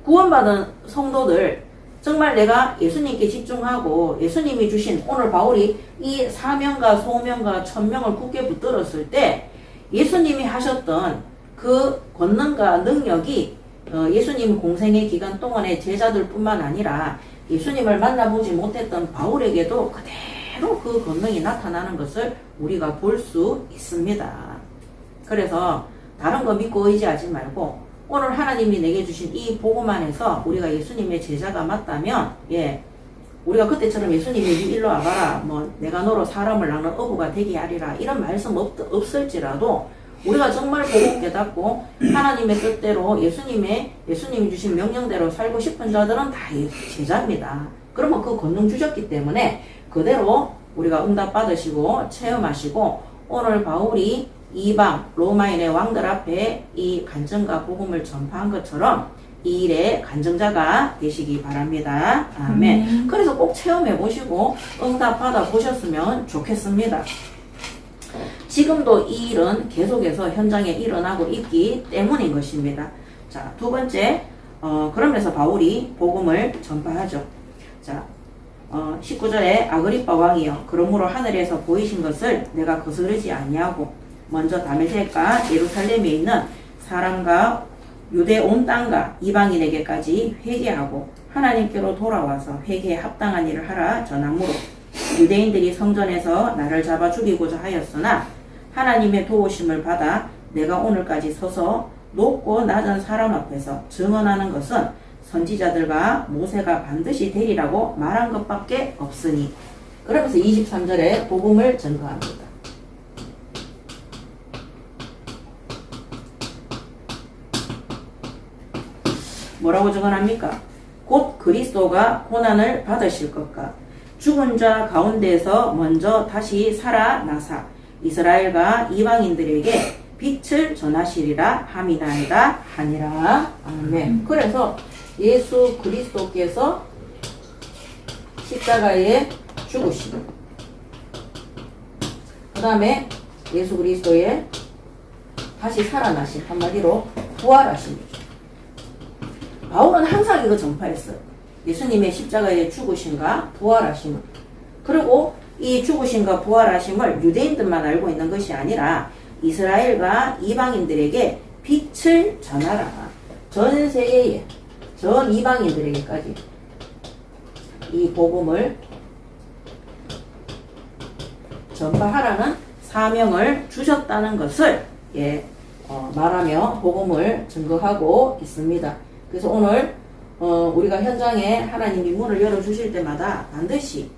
구원받은 성도들 정말 내가 예수님께 집중하고 예수님이 주신 오늘 바울이 이 사명과 소명과 천명을 굳게 붙들었을 때 예수님이 하셨던 그 권능과 능력이 예수님 공생의 기간 동안의 제자들뿐만 아니라 예수님을 만나보지 못했던 바울에게도 그대로 그 권능이 나타나는 것을 우리가 볼 수 있습니다. 그래서 다른 거 믿고 의지하지 말고 오늘 하나님이 내게 주신 이 복음 안에서 우리가 예수님의 제자가 맞다면 우리가 그때처럼 예수님이 일로 와봐라 내가 너로 사람을 낳는 어부가 되게 하리라 이런 말씀 없을지라도 우리가 정말 복음 깨닫고 하나님의 뜻대로 예수님이 주신 명령대로 살고 싶은 자들은 다 제자입니다. 그러면 그 권능 주셨기 때문에 그대로 우리가 응답 받으시고 체험하시고 오늘 바울이 이방 로마인의 왕들 앞에 이 간증과 복음을 전파한 것처럼 이 일의 간증자가 되시기 바랍니다. 아멘. 그래서 꼭 체험해 보시고 응답 받아 보셨으면 좋겠습니다. 지금도 이 일은 계속해서 현장에 일어나고 있기 때문인 것입니다. 자, 두 번째, 그러면서 바울이 복음을 전파하죠. 자, 19절에 아그리빠 왕이여, 그러므로 하늘에서 보이신 것을 내가 거스르지 아니하고 먼저 다메섹과 예루살렘에 있는 사람과 유대 온 땅과 이방인에게까지 회개하고 하나님께로 돌아와서 회개에 합당한 일을 하라 전함으로 유대인들이 성전에서 나를 잡아 죽이고자 하였으나 하나님의 도우심을 받아 내가 오늘까지 서서 높고 낮은 사람 앞에서 증언하는 것은 선지자들과 모세가 반드시 되리라고 말한 것밖에 없으니. 그러면서 23절에 복음을 전거합니다. 뭐라고 증언합니까? 곧 그리스도가 고난을 받으실 것과 죽은 자 가운데서 먼저 다시 살아나사 이스라엘과 이방인들에게 빛을 전하시리라 함이나이다 하니라. 아멘. 그래서 예수 그리스도께서 십자가에 죽으시고 그 다음에 예수 그리스도의 다시 살아나신, 한마디로 부활하신. 바울은 항상 이거 전파했어요. 예수님의 십자가의 죽으심과 부활하심을. 그리고 이 죽으심과 부활하심을 유대인들만 알고 있는 것이 아니라 이스라엘과 이방인들에게 빛을 전하라. 전 세계에, 전 이방인들에게까지 이 복음을 전파하라는 사명을 주셨다는 것을 말하며 복음을 증거하고 있습니다. 그래서 오늘 우리가 현장에 하나님이 문을 열어주실 때마다 반드시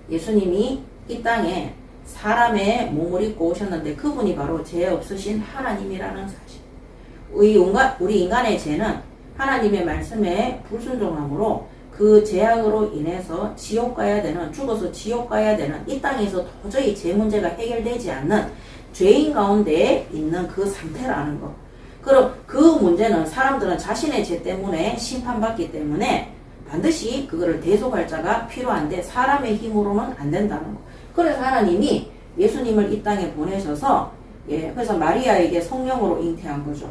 예수님이 이 땅에 사람의 몸을 입고 오셨는데 그분이 바로 죄 없으신 하나님이라는 사실. 우리 인간의 죄는 하나님의 말씀에 불순종함으로 그 제약으로 인해서 지옥 가야 되는, 죽어서 지옥 가야 되는, 이 땅에서 도저히 제 문제가 해결되지 않는 죄인 가운데 있는 그 상태라는 거. 그럼 그 문제는 사람들은 자신의 죄 때문에 심판받기 때문에 반드시 그거를 대속할 자가 필요한데 사람의 힘으로는 안 된다는 거. 그래서 하나님이 예수님을 이 땅에 보내셔서, 그래서 마리아에게 성령으로 잉태한 거죠.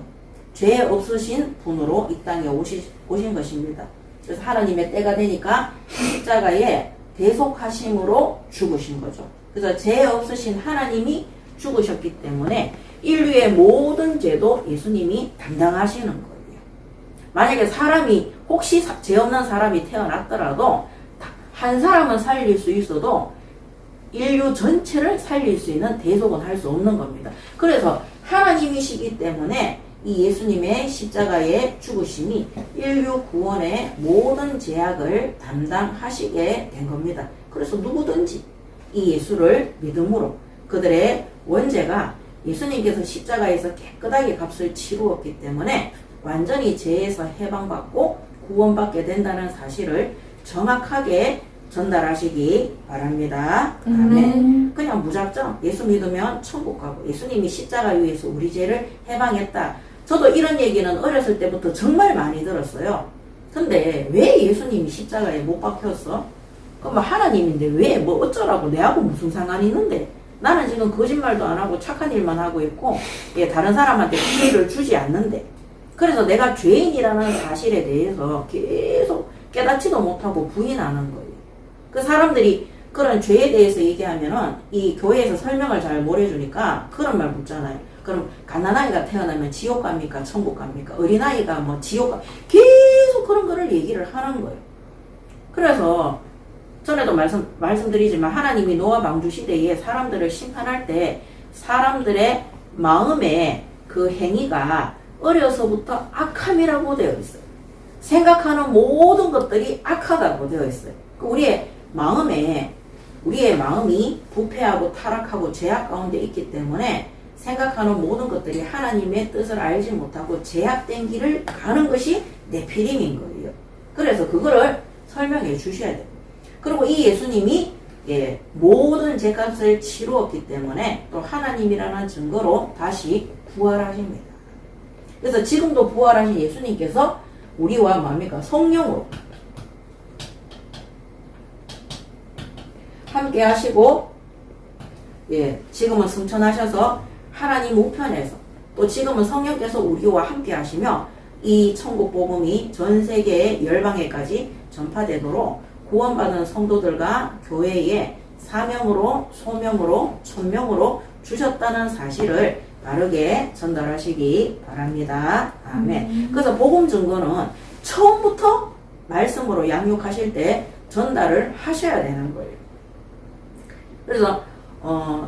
죄 없으신 분으로 이 땅에 오신 것입니다. 그래서 하나님의 때가 되니까 십자가에 대속하심으로 죽으신 거죠. 그래서 죄 없으신 하나님이 죽으셨기 때문에 인류의 모든 죄도 예수님이 담당하시는 거예요. 만약에 사람이 혹시 죄 없는 사람이 태어났더라도 한 사람은 살릴 수 있어도 인류 전체를 살릴 수 있는 대속은 할 수 없는 겁니다. 그래서 하나님이시기 때문에 이 예수님의 십자가의 죽으심이 인류 구원의 모든 제약을 담당하시게 된 겁니다. 그래서 누구든지 이 예수를 믿음으로 그들의 원죄가 예수님께서 십자가에서 깨끗하게 값을 치루었기 때문에 완전히 죄에서 해방받고 구원받게 된다는 사실을 정확하게 전달하시기 바랍니다. 아멘. 그냥 무작정 예수 믿으면 천국 가고 예수님이 십자가 위에서 우리 죄를 해방했다. 저도 이런 얘기는 어렸을 때부터 정말 많이 들었어요. 근데 왜 예수님이 십자가에 못 박혔어? 그럼 하나님인데 왜 뭐 어쩌라고 내하고 무슨 상관이 있는데? 나는 지금 거짓말도 안 하고 착한 일만 하고 있고 다른 사람한테 피해를 주지 않는데 그래서 내가 죄인이라는 사실에 대해서 계속 깨닫지도 못하고 부인하는 거예요. 그 사람들이 그런 죄에 대해서 얘기하면은 이 교회에서 설명을 잘 못 해주니까 그런 말 묻잖아요. 그럼 갓난아이가 태어나면 지옥 갑니까? 천국 갑니까? 어린아이가 뭐 지옥 가 계속 그런 거를 얘기를 하는 거예요. 그래서 전에도 말씀드리지만 하나님이 노아 방주 시대에 사람들을 심판할 때 사람들의 마음에 그 행위가 어려서부터 악함이라고 되어 있어요. 생각하는 모든 것들이 악하다고 되어 있어요. 우리의 마음이 부패하고 타락하고 죄악 가운데 있기 때문에 생각하는 모든 것들이 하나님의 뜻을 알지 못하고 죄악된 길을 가는 것이 네피림인 거예요. 그래서 그거를 설명해 주셔야 돼요. 그리고 이 예수님이 모든 죄값을 치루었기 때문에 또 하나님이라는 증거로 다시 부활하십니다. 그래서 지금도 부활하신 예수님께서 우리와 뭡니까? 성령으로 함께 하시고 지금은 승천하셔서 하나님 우편에서 또 지금은 성령께서 우리와 함께 하시며 이 천국 복음이 전 세계의 열방에까지 전파되도록 구원받은 성도들과 교회에 사명으로 소명으로 천명으로 주셨다는 사실을 바르게 전달하시기 바랍니다. 아멘. 그래서 복음 증거는 처음부터 말씀으로 양육하실 때 전달을 하셔야 되는 거예요. 그래서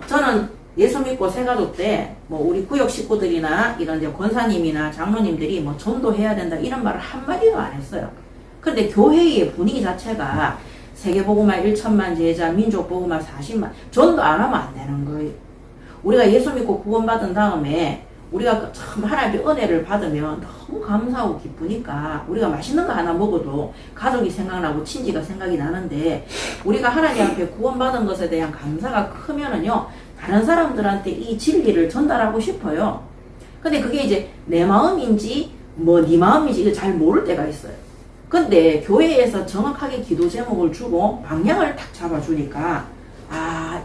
저는 예수 믿고 새가족 때 뭐 우리 구역 식구들이나 이런 이제 권사님이나 장로님들이 뭐 전도해야 된다 이런 말을 한마디도 안 했어요. 그런데 교회의 분위기 자체가 세계복음화 1천만 제자, 민족복음화 40만 전도 안 하면 안 되는 거예요. 우리가 예수 믿고 구원받은 다음에 우리가 참 하나님의 은혜를 받으면 너무 감사하고 기쁘니까 우리가 맛있는 거 하나 먹어도 가족이 생각나고 친지가 생각이 나는데 우리가 하나님 앞에 구원받은 것에 대한 감사가 크면은요 다른 사람들한테 이 진리를 전달하고 싶어요. 근데 그게 이제 내 마음인지 뭐 네 마음인지 이거 잘 모를 때가 있어요. 근데 교회에서 정확하게 기도 제목을 주고 방향을 딱 잡아주니까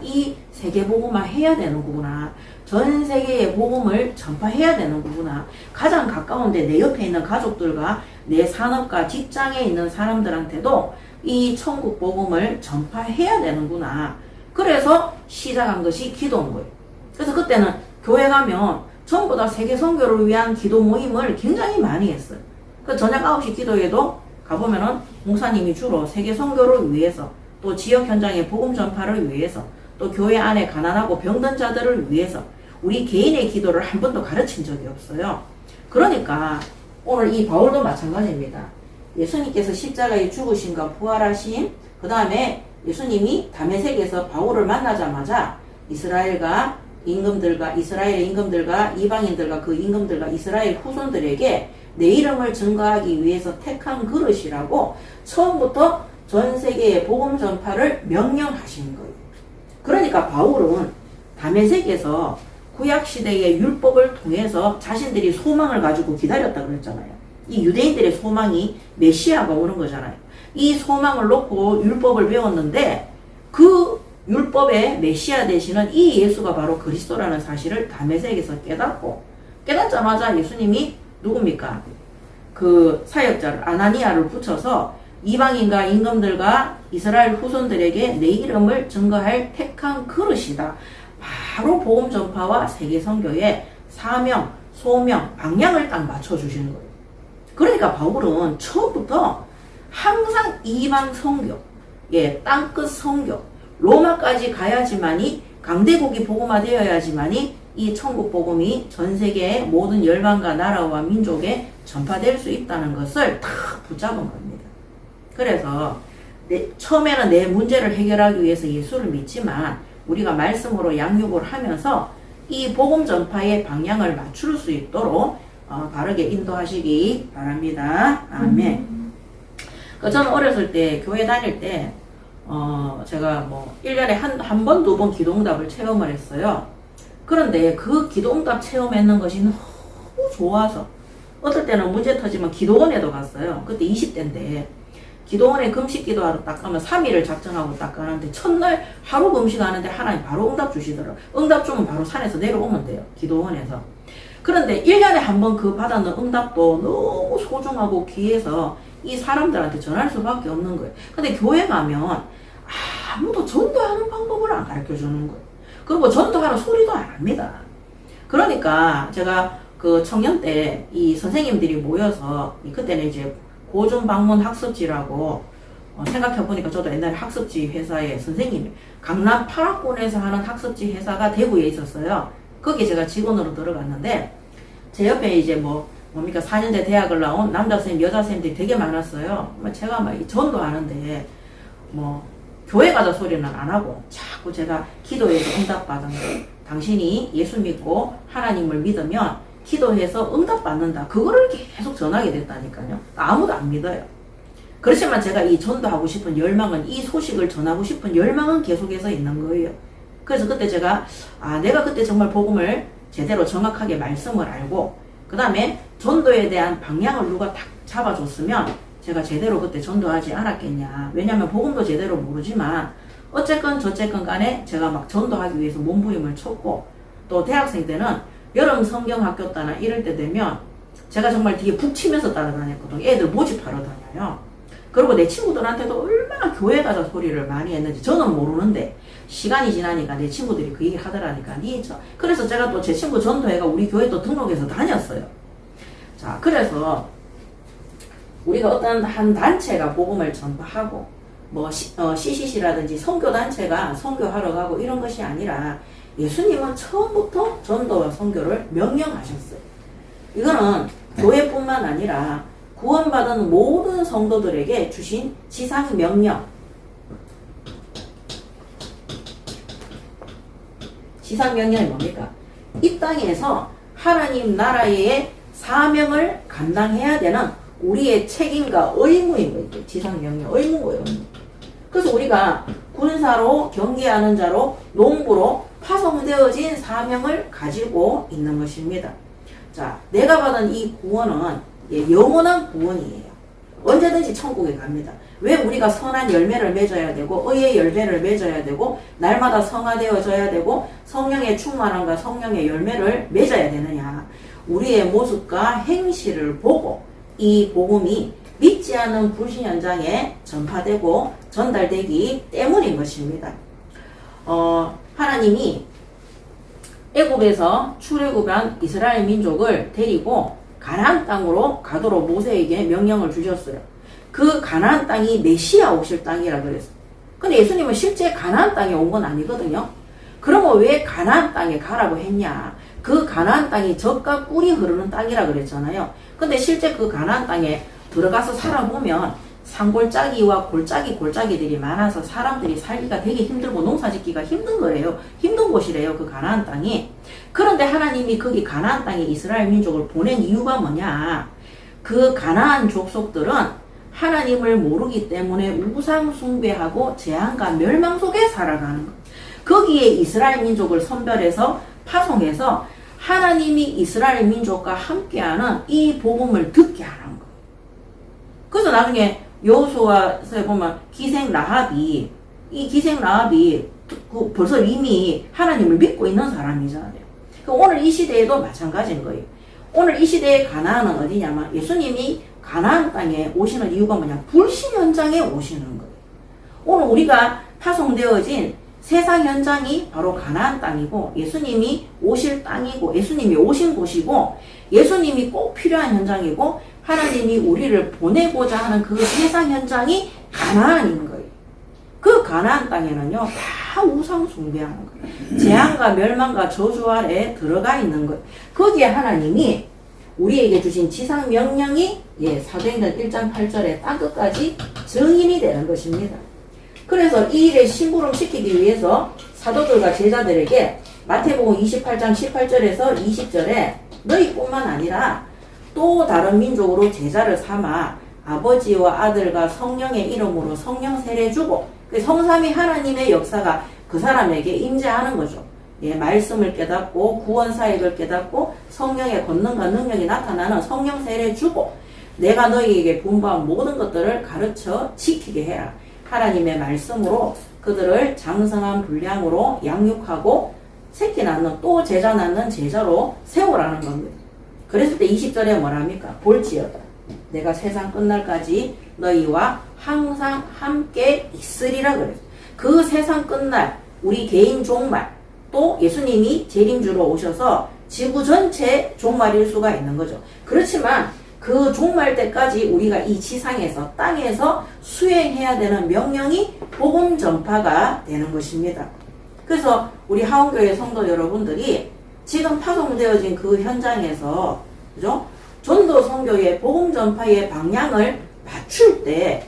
이 세계복음화 해야 되는구나. 전 세계의 복음을 전파해야 되는구나. 가장 가까운데 내 옆에 있는 가족들과 내 산업과 직장에 있는 사람들한테도 이 천국 복음을 전파해야 되는구나. 그래서 시작한 것이 기도인 거예요. 그래서 그때는 교회 가면 전부 다 세계 선교를 위한 기도 모임을 굉장히 많이 했어요. 그 저녁 9시 기도에도 가보면은 목사님이 주로 세계 선교를 위해서 또 지역 현장의 복음 전파를 위해서 또 교회 안에 가난하고 병든 자들을 위해서 우리 개인의 기도를 한 번도 가르친 적이 없어요. 그러니까 오늘 이 바울도 마찬가지입니다. 예수님께서 십자가에 죽으신과 부활하신 그 다음에 예수님이 다메섹에서 바울을 만나자마자 이스라엘의 임금들과 이방인들과 그 임금들과 이스라엘 후손들에게 내 이름을 증거하기 위해서 택한 그릇이라고 처음부터 전 세계의 복음 전파를 명령하신 거예요. 그러니까 바울은 다메섹에서 구약시대의 율법을 통해서 자신들이 소망을 가지고 기다렸다 그랬잖아요. 이 유대인들의 소망이 메시아가 오는 거잖아요. 이 소망을 놓고 율법을 배웠는데 그 율법의 메시아 되시는 이 예수가 바로 그리스도라는 사실을 다메섹에서 깨닫자마자 예수님이 누굽니까? 그 사역자를 아나니아를 붙여서 이방인과 임금들과 이스라엘 후손들에게 내 이름을 증거할 택한 그릇이다. 바로 복음 전파와 세계 선교의 사명, 소명, 방향을 딱 맞춰주시는 거예요. 그러니까 바울은 처음부터 항상 이방 선교, 땅끝 선교, 로마까지 가야지만이 강대국이 복음화되어야지만이 이 천국 복음이 전 세계의 모든 열방과 나라와 민족에 전파될 수 있다는 것을 다 붙잡은 겁니다. 그래서 처음에는 내 문제를 해결하기 위해서 예수를 믿지만 우리가 말씀으로 양육을 하면서 이 복음 전파의 방향을 맞출 수 있도록 바르게 인도하시기 바랍니다. 아멘. 저는 어렸을 때 교회 다닐 때 제가 1년에 한 번, 두 번 기도응답을 체험을 했어요. 그런데 그 기도응답 체험했는 것이 너무 좋아서 어떨 때는 문제 터지면 기도원에도 갔어요. 그때 20대인데 기도원에 금식 기도하러 딱 가면 3일을 작정하고 딱 가는데 첫날 하루 금식하는데 하나님 바로 응답 주시더라고요. 응답 주면 바로 산에서 내려오면 돼요. 기도원에서. 그런데 1년에 한 번 그 받았는 응답도 너무 소중하고 귀해서 이 사람들한테 전할 수밖에 없는 거예요. 근데 교회 가면 아무도 전도하는 방법을 안 가르쳐 주는 거예요. 그리고 전도하는 소리도 안 합니다. 그러니까 제가 그 청년 때 이 선생님들이 모여서 그때는 이제 고전 방문 학습지라고 생각해보니까 저도 옛날에 학습지 회사의 선생님이 강남 8학군에서 하는 학습지 회사가 대구에 있었어요. 거기 제가 직원으로 들어갔는데 제 옆에 이제 뭡니까 4년제 대학을 나온 남자 선생님, 여자 선생님들이 되게 많았어요. 제가 막 전도하는데 교회 가자 소리는 안 하고 자꾸 제가 기도해서 응답받은 거 당신이 예수 믿고 하나님을 믿으면 기도해서 응답받는다. 그거를 계속 전하게 됐다니까요. 아무도 안 믿어요. 그렇지만 제가 이 전도하고 싶은 열망은 이 소식을 전하고 싶은 열망은 계속해서 있는 거예요. 그래서 그때 제가 내가 그때 정말 복음을 제대로 정확하게 말씀을 알고 그 다음에 전도에 대한 방향을 누가 딱 잡아줬으면 제가 제대로 그때 전도하지 않았겠냐. 왜냐하면 복음도 제대로 모르지만 어쨌건 저쨌건 간에 제가 막 전도하기 위해서 몸부림을 쳤고 또 대학생 때는 여름 성경학교 따나 이럴 때 되면 제가 정말 뒤에 북 치면서 따라다녔거든요. 애들 모집하러 다녀요. 그리고 내 친구들한테도 얼마나 교회 가자 소리를 많이 했는지 저는 모르는데 시간이 지나니까 내 친구들이 그 얘기 하더라니까. 그래서 제가 또 제 친구 전도회가 우리 교회 또 등록해서 다녔어요. 자, 그래서 우리가 어떤 한 단체가 복음을 전파하고 CCC라든지 선교단체가 선교하러 가고 이런 것이 아니라 예수님은 처음부터 전도와 선교를 명령하셨어요. 이거는 교회뿐만 아니라 구원받은 모든 성도들에게 주신 지상 명령. 지상 명령이 뭡니까? 이 땅에서 하나님 나라의 사명을 감당해야 되는 우리의 책임과 의무인 거예요. 지상 명령, 의무예요. 그래서 우리가 군사로 경계하는 자로 농부로 파송되어진 사명을 가지고 있는 것입니다. 자, 내가 받은 이 구원은 영원한 구원이에요. 언제든지 천국에 갑니다. 왜 우리가 선한 열매를 맺어야 되고 의의 열매를 맺어야 되고 날마다 성화되어져야 되고 성령의 충만함과 성령의 열매를 맺어야 되느냐. 우리의 모습과 행실을 보고 이 복음이 믿지 않는 불신 현장에 전파되고 전달되기 때문인 것입니다. 하나님이 애굽에서 출애굽한 이스라엘 민족을 데리고 가나안 땅으로 가도록 모세에게 명령을 주셨어요. 그 가나안 땅이 메시아 오실 땅이라 그랬어요. 근데 예수님은 실제 가나안 땅에 온 건 아니거든요. 그러면 왜 가나안 땅에 가라고 했냐? 그 가나안 땅이 젖과 꿀이 흐르는 땅이라 그랬잖아요. 근데 실제 그 가나안 땅에 들어가서 살아보면 산골짜기와 골짜기들이 많아서 사람들이 살기가 되게 힘들고 농사짓기가 힘든 거래요. 힘든 곳이래요. 그 가나안 땅이. 그런데 하나님이 거기 가나안 땅에 이스라엘 민족을 보낸 이유가 뭐냐? 그 가나안 족속들은 하나님을 모르기 때문에 우상 숭배하고 재앙과 멸망 속에 살아가는 것. 거기에 이스라엘 민족을 선별해서 파송해서 하나님이 이스라엘 민족과 함께하는 이 복음을 듣게 하는 것. 그래서 나중에 여호수아서에 보면 기생 라합이 벌써 이미 하나님을 믿고 있는 사람이잖아요. 오늘 이 시대에도 마찬가지인 거예요. 오늘 이 시대의 가나안은 어디냐면 예수님이 가나안 땅에 오시는 이유가 뭐냐? 불신 현장에 오시는 거예요. 오늘 우리가 파송되어진 세상 현장이 바로 가나안 땅이고 예수님이 오실 땅이고 예수님이 오신 곳이고 예수님이 꼭 필요한 현장이고 하나님이 우리를 보내고자 하는 그 세상 현장이 가나안인 거예요. 그 가나안 땅에는요 다 우상 숭배하는 거예요. 재앙과 멸망과 저주 아래 들어가 있는 거예요. 거기에 하나님이 우리에게 주신 지상 명령이 사도행전 1장 8절에 땅끝까지 증인이 되는 것입니다. 그래서 이 일에 심부름시키기 위해서 사도들과 제자들에게 마태복음 28장 18절에서 20절에 너희뿐만 아니라 또 다른 민족으로 제자를 삼아 아버지와 아들과 성령의 이름으로 성령 세례 주고 성삼위 하나님의 역사가 그 사람에게 임재하는 거죠. 말씀을 깨닫고 구원 사역을 깨닫고 성령의 권능과 능력이 나타나는 성령 세례 주고 내가 너희에게 분부한 모든 것들을 가르쳐 지키게 해라. 하나님의 말씀으로 그들을 장성한 분량으로 양육하고 새끼 낳는 또 제자 낳는 제자로 세우라는 겁니다. 그랬을 때 20절에 뭐랍니까? 볼지어다. 내가 세상 끝날까지 너희와 항상 함께 있으리라 그랬어요. 그 세상 끝날 우리 개인 종말 또 예수님이 재림주로 오셔서 지구 전체 종말일 수가 있는 거죠. 그렇지만 그 종말 때까지 우리가 이 지상에서 땅에서 수행해야 되는 명령이 복음 전파가 되는 것입니다. 그래서 우리 하원교회 성도 여러분들이 지금 파송되어진 그 현장에서 그죠? 전도 선교의 복음 전파의 방향을 맞출 때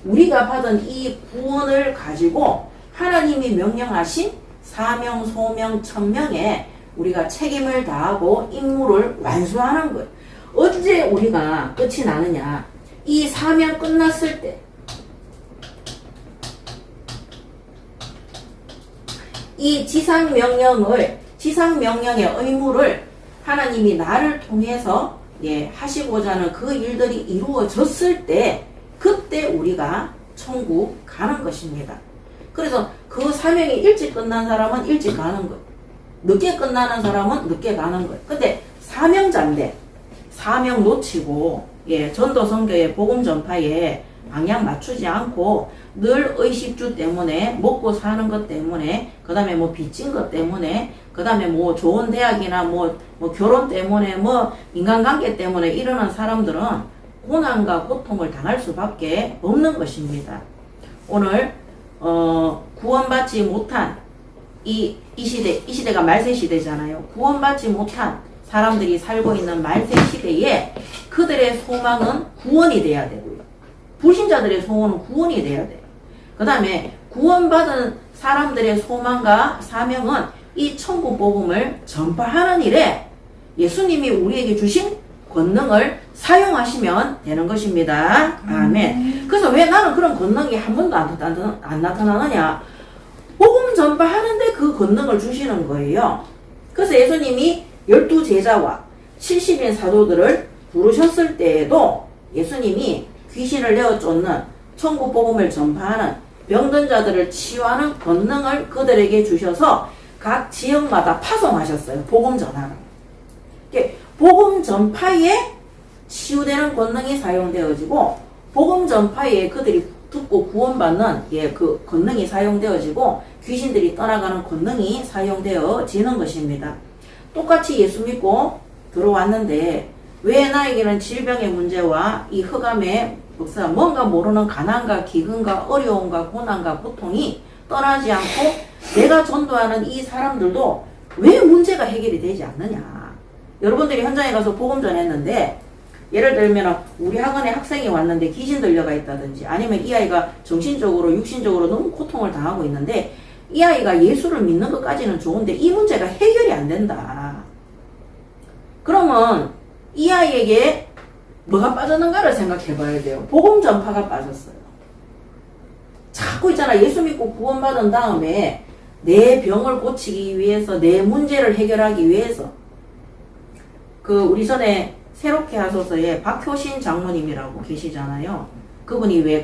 우리가 받은 이 구원을 가지고 하나님이 명령하신 사명, 소명, 천명에 우리가 책임을 다하고 임무를 완수하는 거예요. 언제 우리가 끝이 나느냐? 이 사명 끝났을 때, 이 지상 명령의 의무를 하나님이 나를 통해서 하시고자 하는 그 일들이 이루어졌을 때, 그때 우리가 천국 가는 것입니다. 그래서 그 사명이 일찍 끝난 사람은 일찍 가는 거예요. 늦게 끝나는 사람은 늦게 가는 거예요. 근데 사명자인데 사명 놓치고 전도 선교의 복음 전파에 방향 맞추지 않고 늘 의식주 때문에 먹고 사는 것 때문에 그 다음에 뭐 빚진 것 때문에 그 다음에 뭐 좋은 대학이나 뭐 결혼 때문에 뭐 인간관계 때문에 이러는 사람들은 고난과 고통을 당할 수밖에 없는 것입니다. 오늘 구원받지 못한 이 시대가 말세 시대잖아요. 구원받지 못한 사람들이 살고 있는 말세 시대에 그들의 소망은 구원이 돼야 되고요. 불신자들의 소원은 구원이 돼야 돼요. 그 다음에 구원받은 사람들의 소망과 사명은 이 천국 복음을 전파하는 일에 예수님이 우리에게 주신 권능을 사용하시면 되는 것입니다. 아멘. 그래서 왜 나는 그런 권능이 한 번도 안 나타나느냐? 복음 전파하는데 그 권능을 주시는 거예요. 그래서 예수님이 12제자와 70인 사도들을 부르셨을 때에도 예수님이 귀신을 내어 쫓는 천국 복음을 전파하는 병든 자들을 치유하는 권능을 그들에게 주셔서 각 지역마다 파송하셨어요. 복음 전하라. 복음 전파에 치유되는 권능이 사용되어지고 복음 전파에 그들이 듣고 구원받는 그 권능이 사용되어지고 귀신들이 떠나가는 권능이 사용되어지는 것입니다. 똑같이 예수 믿고 들어왔는데 왜 나에게는 질병의 문제와 이 흑암의 역사 뭔가 모르는 가난과 기근과 어려움과 고난과 고통이 떠나지 않고 내가 전도하는 이 사람들도 왜 문제가 해결이 되지 않느냐? 여러분들이 현장에 가서 복음 전했는데 예를 들면 우리 학원에 학생이 왔는데 귀신 들려가 있다든지 아니면 이 아이가 정신적으로 육신적으로 너무 고통을 당하고 있는데 이 아이가 예수를 믿는 것까지는 좋은데 이 문제가 해결이 안 된다. 그러면 이 아이에게 뭐가 빠졌는가를 생각해 봐야 돼요. 복음 전파가 빠졌어요. 자꾸 있잖아. 예수 믿고 구원받은 다음에 내 병을 고치기 위해서, 내 문제를 해결하기 위해서, 우리 전에 새롭게 하소서에 박효신 장로님이라고 계시잖아요. 그분이 왜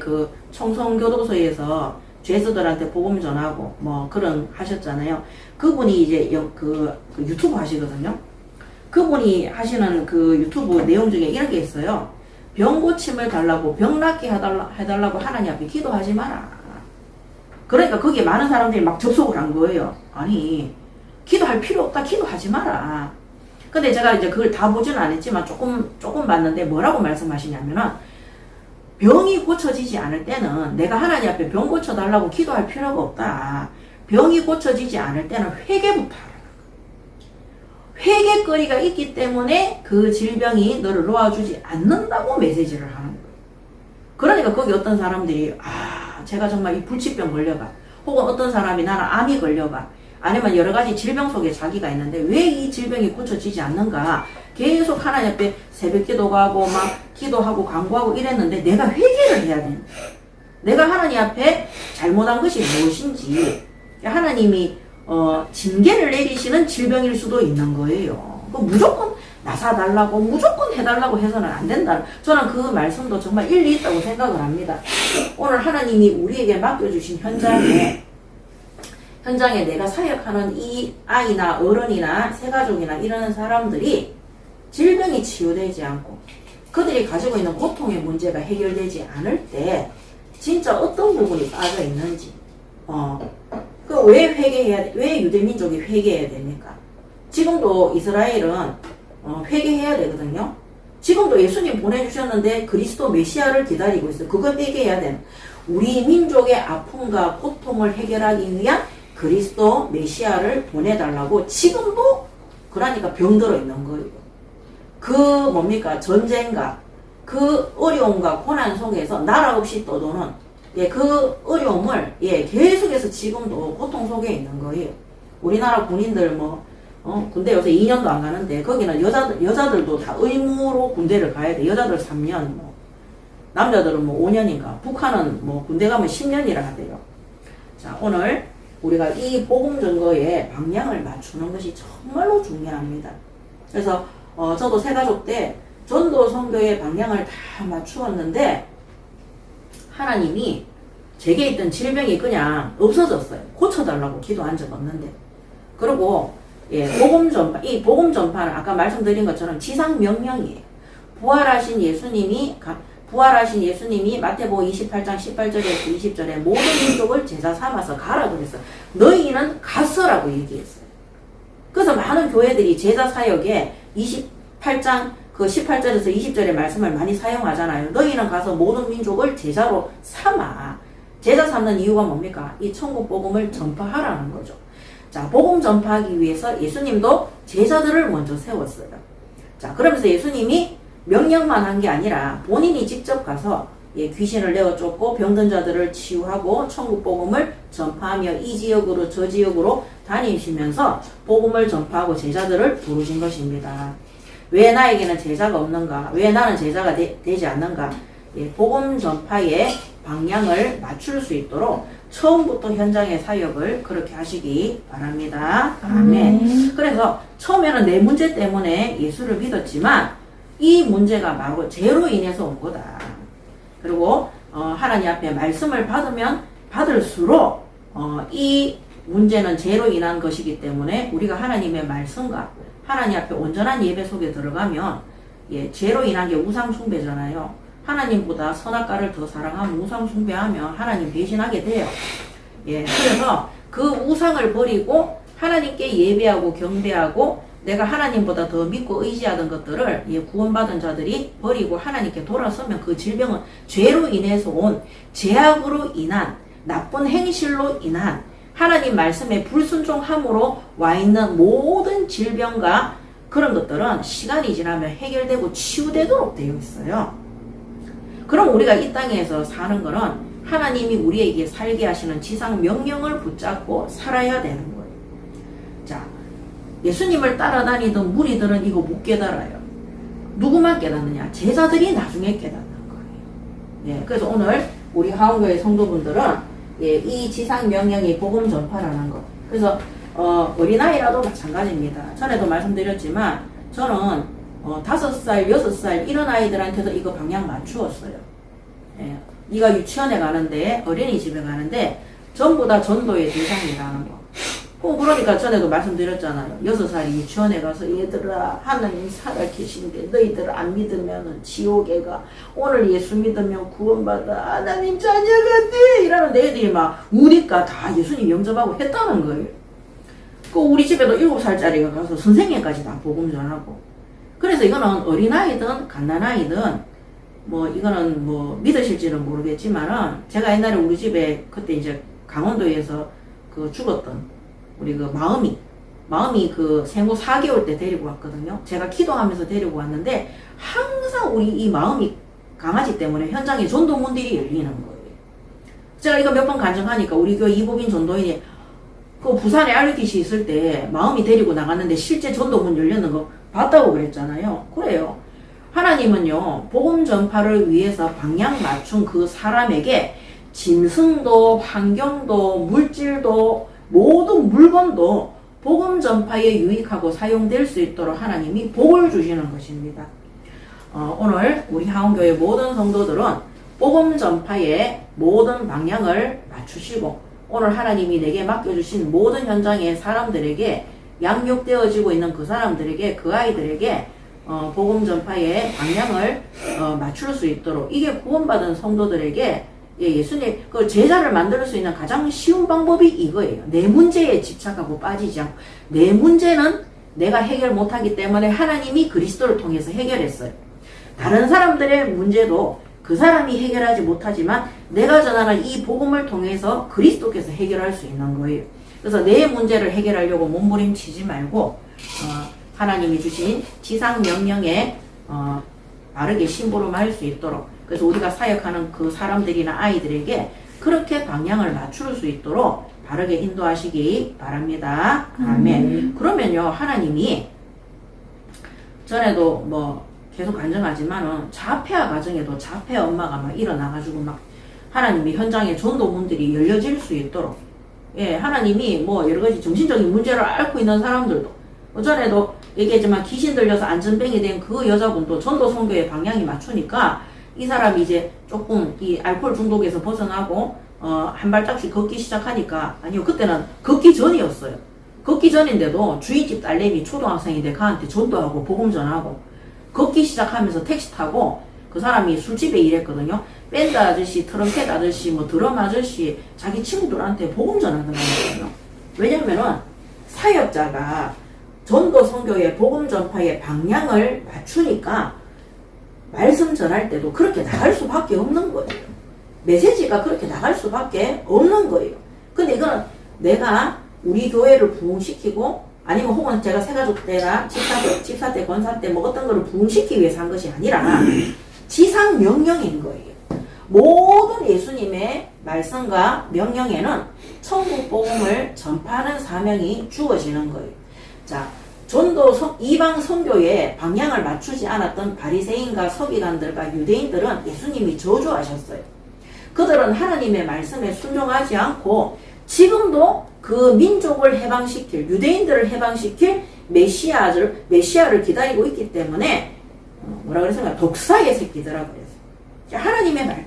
청송교도소에서 죄수들한테 복음 전하고 그런 하셨잖아요. 그분이 이제 유튜브 하시거든요. 그분이 하시는 유튜브 내용 중에 이런 게 있어요. 병 고침을 달라고, 병 낫게 해달라고 하나님 앞에 기도하지 마라. 그러니까 거기에 많은 사람들이 막 접속을 한 거예요. 아니, 기도할 필요 없다. 기도하지 마라. 근데 제가 이제 그걸 다 보지는 않았지만 조금 봤는데 뭐라고 말씀하시냐면은, 병이 고쳐지지 않을 때는 내가 하나님 앞에 병 고쳐달라고 기도할 필요가 없다. 병이 고쳐지지 않을 때는 회개부터 하라. 회개거리가 있기 때문에 그 질병이 너를 놓아주지 않는다고 메시지를 하는 거예요. 그러니까 거기 어떤 사람들이 제가 정말 이 불치병 걸려가, 혹은 어떤 사람이 나는 암이 걸려가, 아니면 여러 가지 질병 속에 자기가 있는데 왜 이 질병이 고쳐지지 않는가, 계속 하나님 앞에 새벽 기도 가고 막 기도하고 간구하고 이랬는데 내가 회개를 해야 된다. 내가 하나님 앞에 잘못한 것이 무엇인지, 하나님이 징계를 내리시는 질병일 수도 있는 거예요. 무조건 나사달라고, 무조건 해달라고 해서는 안 된다. 저는 그 말씀도 정말 일리 있다고 생각을 합니다. 오늘 하나님이 우리에게 맡겨주신 현장에 내가 사역하는 이 아이나 어른이나 새가족이나 이런 사람들이 질병이 치유되지 않고 그들이 가지고 있는 고통의 문제가 해결되지 않을 때 진짜 어떤 부분이 빠져 있는지, 왜 회개해야 돼? 왜 유대민족이 회개해야 됩니까? 지금도 이스라엘은 회개해야 되거든요. 지금도 예수님 보내주셨는데 그리스도 메시아를 기다리고 있어요. 그걸 회개해야 되는, 우리 민족의 아픔과 고통을 해결하기 위한 그리스도 메시아를 보내달라고 지금도 그러니까 병들어 있는 거예요. 뭡니까? 전쟁과 그 어려움과 고난 속에서 나라 없이 떠도는 그 어려움을 계속해서 지금도 고통 속에 있는 거예요. 우리나라 군인들 군대 요새 2년도 안 가는데 거기는 여자들도 다 의무로 군대를 가야 돼. 여자들 3년, 남자들은 5년인가. 북한은 군대 가면 10년이라 하대요. 자, 오늘 우리가 이 복음 전거에 방향을 맞추는 것이 정말로 중요합니다. 그래서 저도 새가족 때 전도 선교의 방향을 다 맞추었는데 하나님이 제게 있던 질병이 그냥 없어졌어요. 고쳐달라고 기도한 적 없는데. 그리고 복음 전파, 이 복음 전파는 아까 말씀드린 것처럼 지상 명령이에요. 부활하신 예수님이 마태복음 28장 18절에서 20절에 모든 민족을 제자 삼아서 가라 그랬어요. 너희는 가서라고 얘기했어요. 그래서 많은 교회들이 제자 사역에 28장 18절에서 20절의 말씀을 많이 사용하잖아요. 너희는 가서 모든 민족을 제자로 삼아. 제자 삼는 이유가 뭡니까? 이 천국 복음을 전파하라는 거죠. 자, 복음 전파하기 위해서 예수님도 제자들을 먼저 세웠어요. 자, 그러면서 예수님이 명령만 한 게 아니라 본인이 직접 가서 귀신을 내어 쫓고 병든 자들을 치유하고 천국 복음을 전파하며 이 지역으로 저 지역으로 다니시면서 복음을 전파하고 제자들을 부르신 것입니다. 왜 나에게는 제자가 없는가? 왜 나는 제자가 되지 않는가? 복음 전파의 방향을 맞출 수 있도록 처음부터 현장의 사역을 그렇게 하시기 바랍니다. 아멘. 그래서 처음에는 내 문제 때문에 예수를 믿었지만 이 문제가 바로 죄로 인해서 온 거다. 그리고 하나님 앞에 말씀을 받으면 받을수록 이 문제는 죄로 인한 것이기 때문에 우리가 하나님의 말씀과 하나님 앞에 온전한 예배 속에 들어가면 죄로 인한 게 우상 숭배잖아요. 하나님보다 선악과를 더 사랑하면 우상 숭배하면 하나님 배신하게 돼요. 그래서 그 우상을 버리고 하나님께 예배하고 경배하고 내가 하나님보다 더 믿고 의지하던 것들을 구원받은 자들이 버리고 하나님께 돌아서면 그 질병은 죄로 인해서 온 죄악으로 인한 나쁜 행실로 인한 하나님 말씀에 불순종함으로 와 있는 모든 질병과 그런 것들은 시간이 지나면 해결되고 치유되도록 되어 있어요. 그럼 우리가 이 땅에서 사는 거는 하나님이 우리에게 살게 하시는 지상 명령을 붙잡고 살아야 되는 거예요. 자, 예수님을 따라다니던 무리들은 이거 못 깨달아요. 누구만 깨닫느냐? 제자들이 나중에 깨닫는 거예요. 예, 그래서 오늘 우리 하원교회 성도분들은 예, 이 지상 명령이 복음 전파라는 거. 그래서 어린아이라도 마찬가지입니다. 전에도 말씀드렸지만 저는 5살, 6살 이런 아이들한테도 이거 방향 맞추었어요. 예, 네가 유치원에 가는데 어린이집에 가는데 전부 다 전도의 대상이라는 거. 그러니까 전에도 말씀드렸잖아요. 6살이 유치원에 가서 얘들아 하나님 살아계신데 너희들 안 믿으면 지옥에 가. 오늘 예수 믿으면 구원받아. 하나님 자녀가 돼. 이러면 애들이 막 우니까 다 예수님 영접하고 했다는 거예요. 우리 집에도 7살짜리가 가서 선생님까지 다 복음 전하고. 그래서 이거는 어린아이든 갓난아이든 뭐 이거는 뭐 믿으실지는 모르겠지만은 제가 옛날에 우리 집에 그때 이제 강원도에서 그 죽었던 우리 그 마음이 그 생후 4개월 때 데리고 왔거든요. 제가 기도하면서 데리고 왔는데 항상 우리 이 마음이 강아지 때문에 현장에 전도문들이 열리는 거예요. 제가 이거 몇 번 간증하니까 우리 교회 이보빈 전도인이 그 부산에 RUTC 있을 때 마음이 데리고 나갔는데 실제 전도문 열렸는 거 봤다고 그랬잖아요. 그래요. 하나님은요, 복음 전파를 위해서 방향 맞춘 그 사람에게 짐승도, 환경도, 물질도, 모든 물건도 복음 전파에 유익하고 사용될 수 있도록 하나님이 복을 주시는 것입니다. 오늘 우리 하원교회 모든 성도들은 복음 전파에 모든 방향을 맞추시고 오늘 하나님이 내게 맡겨주신 모든 현장의 사람들에게 양육되어지고 있는 그 사람들에게 그 아이들에게 복음 전파의 방향을 맞출 수 있도록 이게 구원받은 성도들에게 예수님 그 제자를 만들 수 있는 가장 쉬운 방법이 이거예요. 내 문제에 집착하고 빠지지 않고 내 문제는 내가 해결 못하기 때문에 하나님이 그리스도를 통해서 해결했어요. 다른 사람들의 문제도 그 사람이 해결하지 못하지만 내가 전하는 이 복음을 통해서 그리스도께서 해결할 수 있는 거예요. 그래서 내 문제를 해결하려고 몸부림치지 말고 하나님이 주신 지상 명령에 바르게 심부름할 수 있도록 그래서 우리가 사역하는 그 사람들이나 아이들에게 그렇게 방향을 맞출 수 있도록 바르게 인도하시기 바랍니다. 아멘. 그러면요 하나님이 전에도 뭐 계속 간증하지만은 자폐아 가정에도 자폐 엄마가 막 일어나가지고 막 하나님이 현장에 전도문들이 열려질 수 있도록 예 하나님이 뭐 여러 가지 정신적인 문제를 앓고 있는 사람들도 전에도 얘기했지만 귀신 들려서 안전뱅이 된 그 여자분도 전도 선교의 방향이 맞추니까 이 사람이 이제 조금 이 알코올 중독에서 벗어나고 한 발짝씩 걷기 시작하니까 아니요 그때는 걷기 전이었어요. 걷기 전인데도 주인집 딸내미 초등학생인데 그한테 전도하고 복음 전하고 걷기 시작하면서 택시 타고 그 사람이 술집에 일했거든요. 밴드 아저씨, 트럼펫 아저씨, 뭐 드럼 아저씨 자기 친구들한테 복음 전하는 거예요. 왜냐면은 사역자가 전도 선교의 복음 전파의 방향을 맞추니까 말씀 전할 때도 그렇게 나갈 수밖에 없는 거예요. 메시지가 그렇게 나갈 수밖에 없는 거예요. 근데 이거는 내가 우리 교회를 부흥시키고 아니면 혹은 제가 새가족 때나 집사 때, 권사 때 뭐 어떤 거를 부흥시키기 위해서 한 것이 아니라 지상 명령인 거예요. 모든 예수님의 말씀과 명령에는 천국 복음을 전파하는 사명이 주어지는 거예요. 자, 이방 선교에 방향을 맞추지 않았던 바리새인과 서기관들과 유대인들은 예수님이 저주하셨어요. 그들은 하나님의 말씀에 순종하지 않고 지금도 그 민족을 해방시킬 유대인들을 해방시킬 메시아를 기다리고 있기 때문에 뭐라 그랬어요? 독사의 새끼들이라고 그랬어요. 하나님의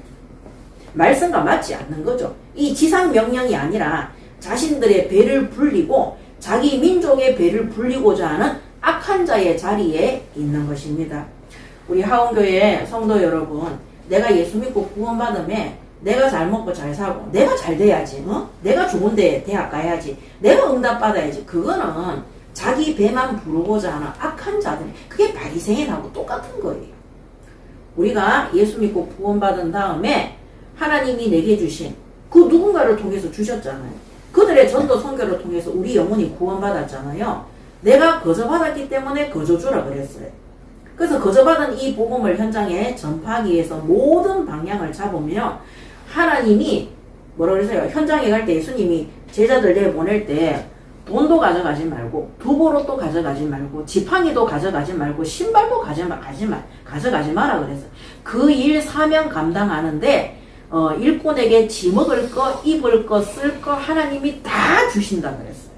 말씀과 맞지 않는 거죠. 이 지상 명령이 아니라 자신들의 배를 불리고 자기 민족의 배를 불리고자 하는 악한 자의 자리에 있는 것입니다. 우리 하원교회 성도 여러분, 내가 예수 믿고 구원받음에 내가 잘 먹고 잘 살고 내가 잘 돼야지, 내가 좋은 데 대학 가야지, 내가 응답받아야지. 그거는 자기 배만 부르고자 하는 악한 자들, 그게 바리새인하고 똑같은 거예요. 우리가 예수 믿고 구원받은 다음에 하나님이 내게 주신 그 누군가를 통해서 주셨잖아요. 그들의 전도 선교를 통해서 우리 영혼이 구원받았잖아요. 내가 거저받았기 때문에 거저주라 그랬어요. 그래서 거저받은 이 복음을 현장에 전파하기 위해서 모든 방향을 잡으면 하나님이 뭐라 그랬어요? 현장에 갈 때 예수님이 제자들 내보낼 때 돈도 가져가지 말고 두보로도 가져가지 말고 지팡이도 가져가지 말고 신발도 가져가지 마라 그랬어요. 그 일 사명 감당하는데 일꾼에게 지 먹을 거, 입을 거, 쓸 거 하나님이 다 주신다 그랬어요.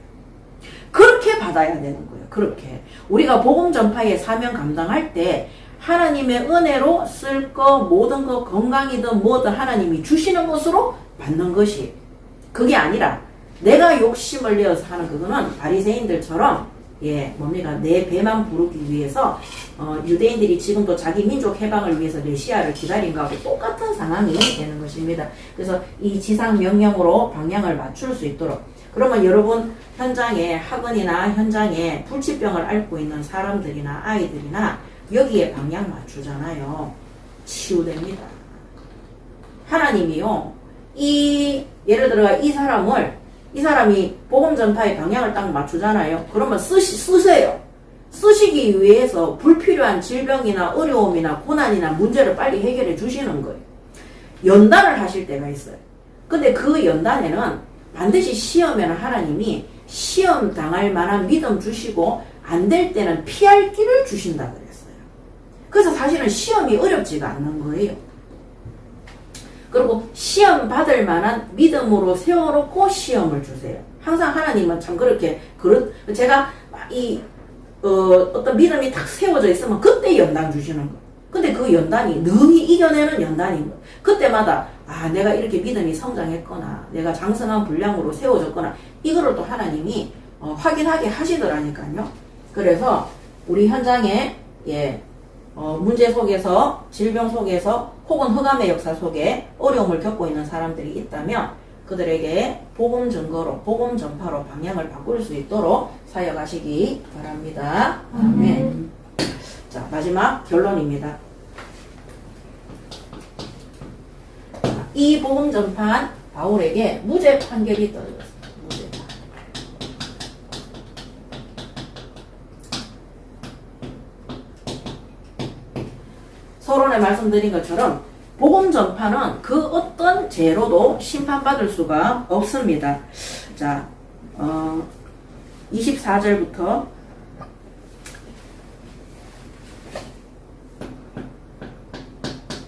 그렇게 받아야 되는 거예요. 그렇게. 우리가 복음 전파의 사명 감당할 때 하나님의 은혜로 쓸 거, 모든 거, 건강이든 뭐든 하나님이 주시는 것으로 받는 것이, 그게 아니라 내가 욕심을 내어서 하는 그거는 바리새인들처럼 뭡니까? 내 배만 부르기 위해서 유대인들이 지금도 자기 민족 해방을 위해서 메시아를 기다린 거하고 똑같은 상황이 되는 것입니다. 그래서 이 지상 명령으로 방향을 맞출 수 있도록, 그러면 여러분 현장에 학원이나 현장에 불치병을 앓고 있는 사람들이나 아이들이나 여기에 방향 맞추잖아요. 치유됩니다. 하나님이요, 예를 들어 이 사람이 복음 전파의 방향을 딱 맞추잖아요. 그러면 쓰세요. 쓰시기 위해서 불필요한 질병이나 어려움이나 고난이나 문제를 빨리 해결해 주시는 거예요. 연단을 하실 때가 있어요. 근데 그 연단에는 반드시 시험에는 하나님이 시험 당할 만한 믿음 주시고 안 될 때는 피할 길을 주신다 그랬어요. 그래서 사실은 시험이 어렵지가 않는 거예요. 그리고 시험 받을 만한 믿음으로 세워놓고 시험을 주세요. 항상 하나님은 참 그렇게, 제가 어떤 믿음이 딱 세워져 있으면 그때 연단 주시는 거예요. 근데 그 연단이 능히 이겨내는 연단인 거예요. 그때마다, 내가 이렇게 믿음이 성장했거나, 내가 장성한 분량으로 세워졌거나, 이거를 또 하나님이 확인하게 하시더라니까요. 그래서 우리 현장에, 문제 속에서, 질병 속에서, 혹은 흑암의 역사 속에 어려움을 겪고 있는 사람들이 있다면 그들에게 복음 증거로, 복음 전파로 방향을 바꿀 수 있도록 사역하시기 바랍니다. 아멘. 자, 마지막 결론입니다. 이 복음 전파한 바울에게 무죄 판결이 떨어졌습니다. 무죄. 서론에 말씀드린 것처럼 복음 전파는 그 어떤 죄로도 심판받을 수가 없습니다. 자, 24절부터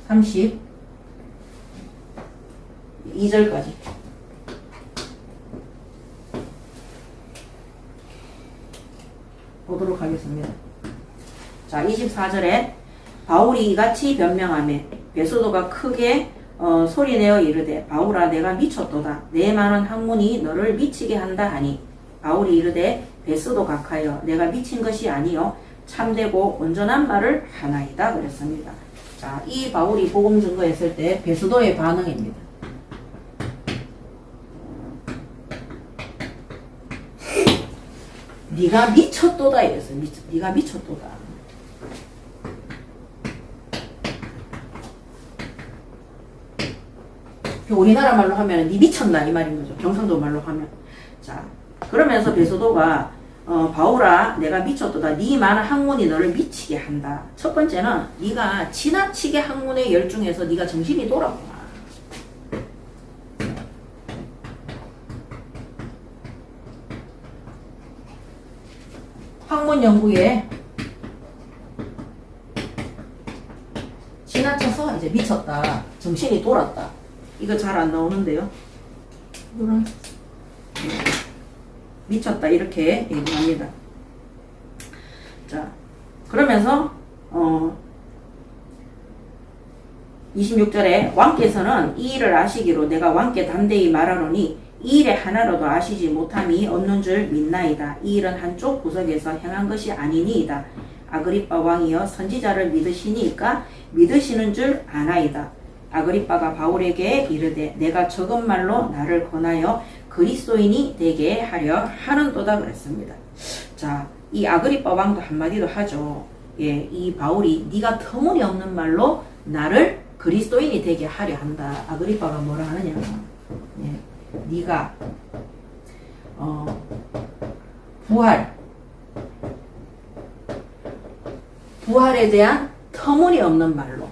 32절까지 보도록 하겠습니다. 자, 24절에 바울이 이같이 변명하며 베스도가 크게 소리내어 이르되 바울아 내가 미쳤도다. 내 많은 학문이 너를 미치게 한다 하니 바울이 이르되 베스도 각하여 내가 미친 것이 아니요 참되고 온전한 말을 하나이다 그랬습니다. 자, 이 바울이 복음 증거했을 때 베스도의 반응입니다. 네가 미쳤도다 이랬어요. 네가 미쳤도다. 우리나라 말로 하면 니 미쳤나 이 말인 거죠. 경상도 말로 하면. 자, 그러면서 베스도가 바울아 내가 미쳤도다. 네 많은 학문이 너를 미치게 한다. 첫 번째는 네가 지나치게 학문에 열중해서 네가 정신이 돌았구나. 학문 연구에 지나쳐서 이제 미쳤다. 정신이 돌았다. 이거 잘 안 나오는데요. 미쳤다 이렇게 얘기합니다. 자, 그러면서 26절에 왕께서는 이 일을 아시기로 내가 왕께 담대히 말하노니 이 일에 하나라도 아시지 못함이 없는 줄 믿나이다. 이 일은 한쪽 구석에서 행한 것이 아니니이다. 아그리빠 왕이여 선지자를 믿으시니까 믿으시는 줄 아나이다. 아그리빠가 바울에게 이르되 내가 적은 말로 나를 권하여 그리스도인이 되게 하려 하는도다 그랬습니다. 자, 이 아그리빠 왕도 한마디도 하죠. 이 바울이 네가 터무니없는 말로 나를 그리스도인이 되게 하려 한다. 아그리빠가 뭐라 하느냐? 네가 부활에 대한 터무니없는 말로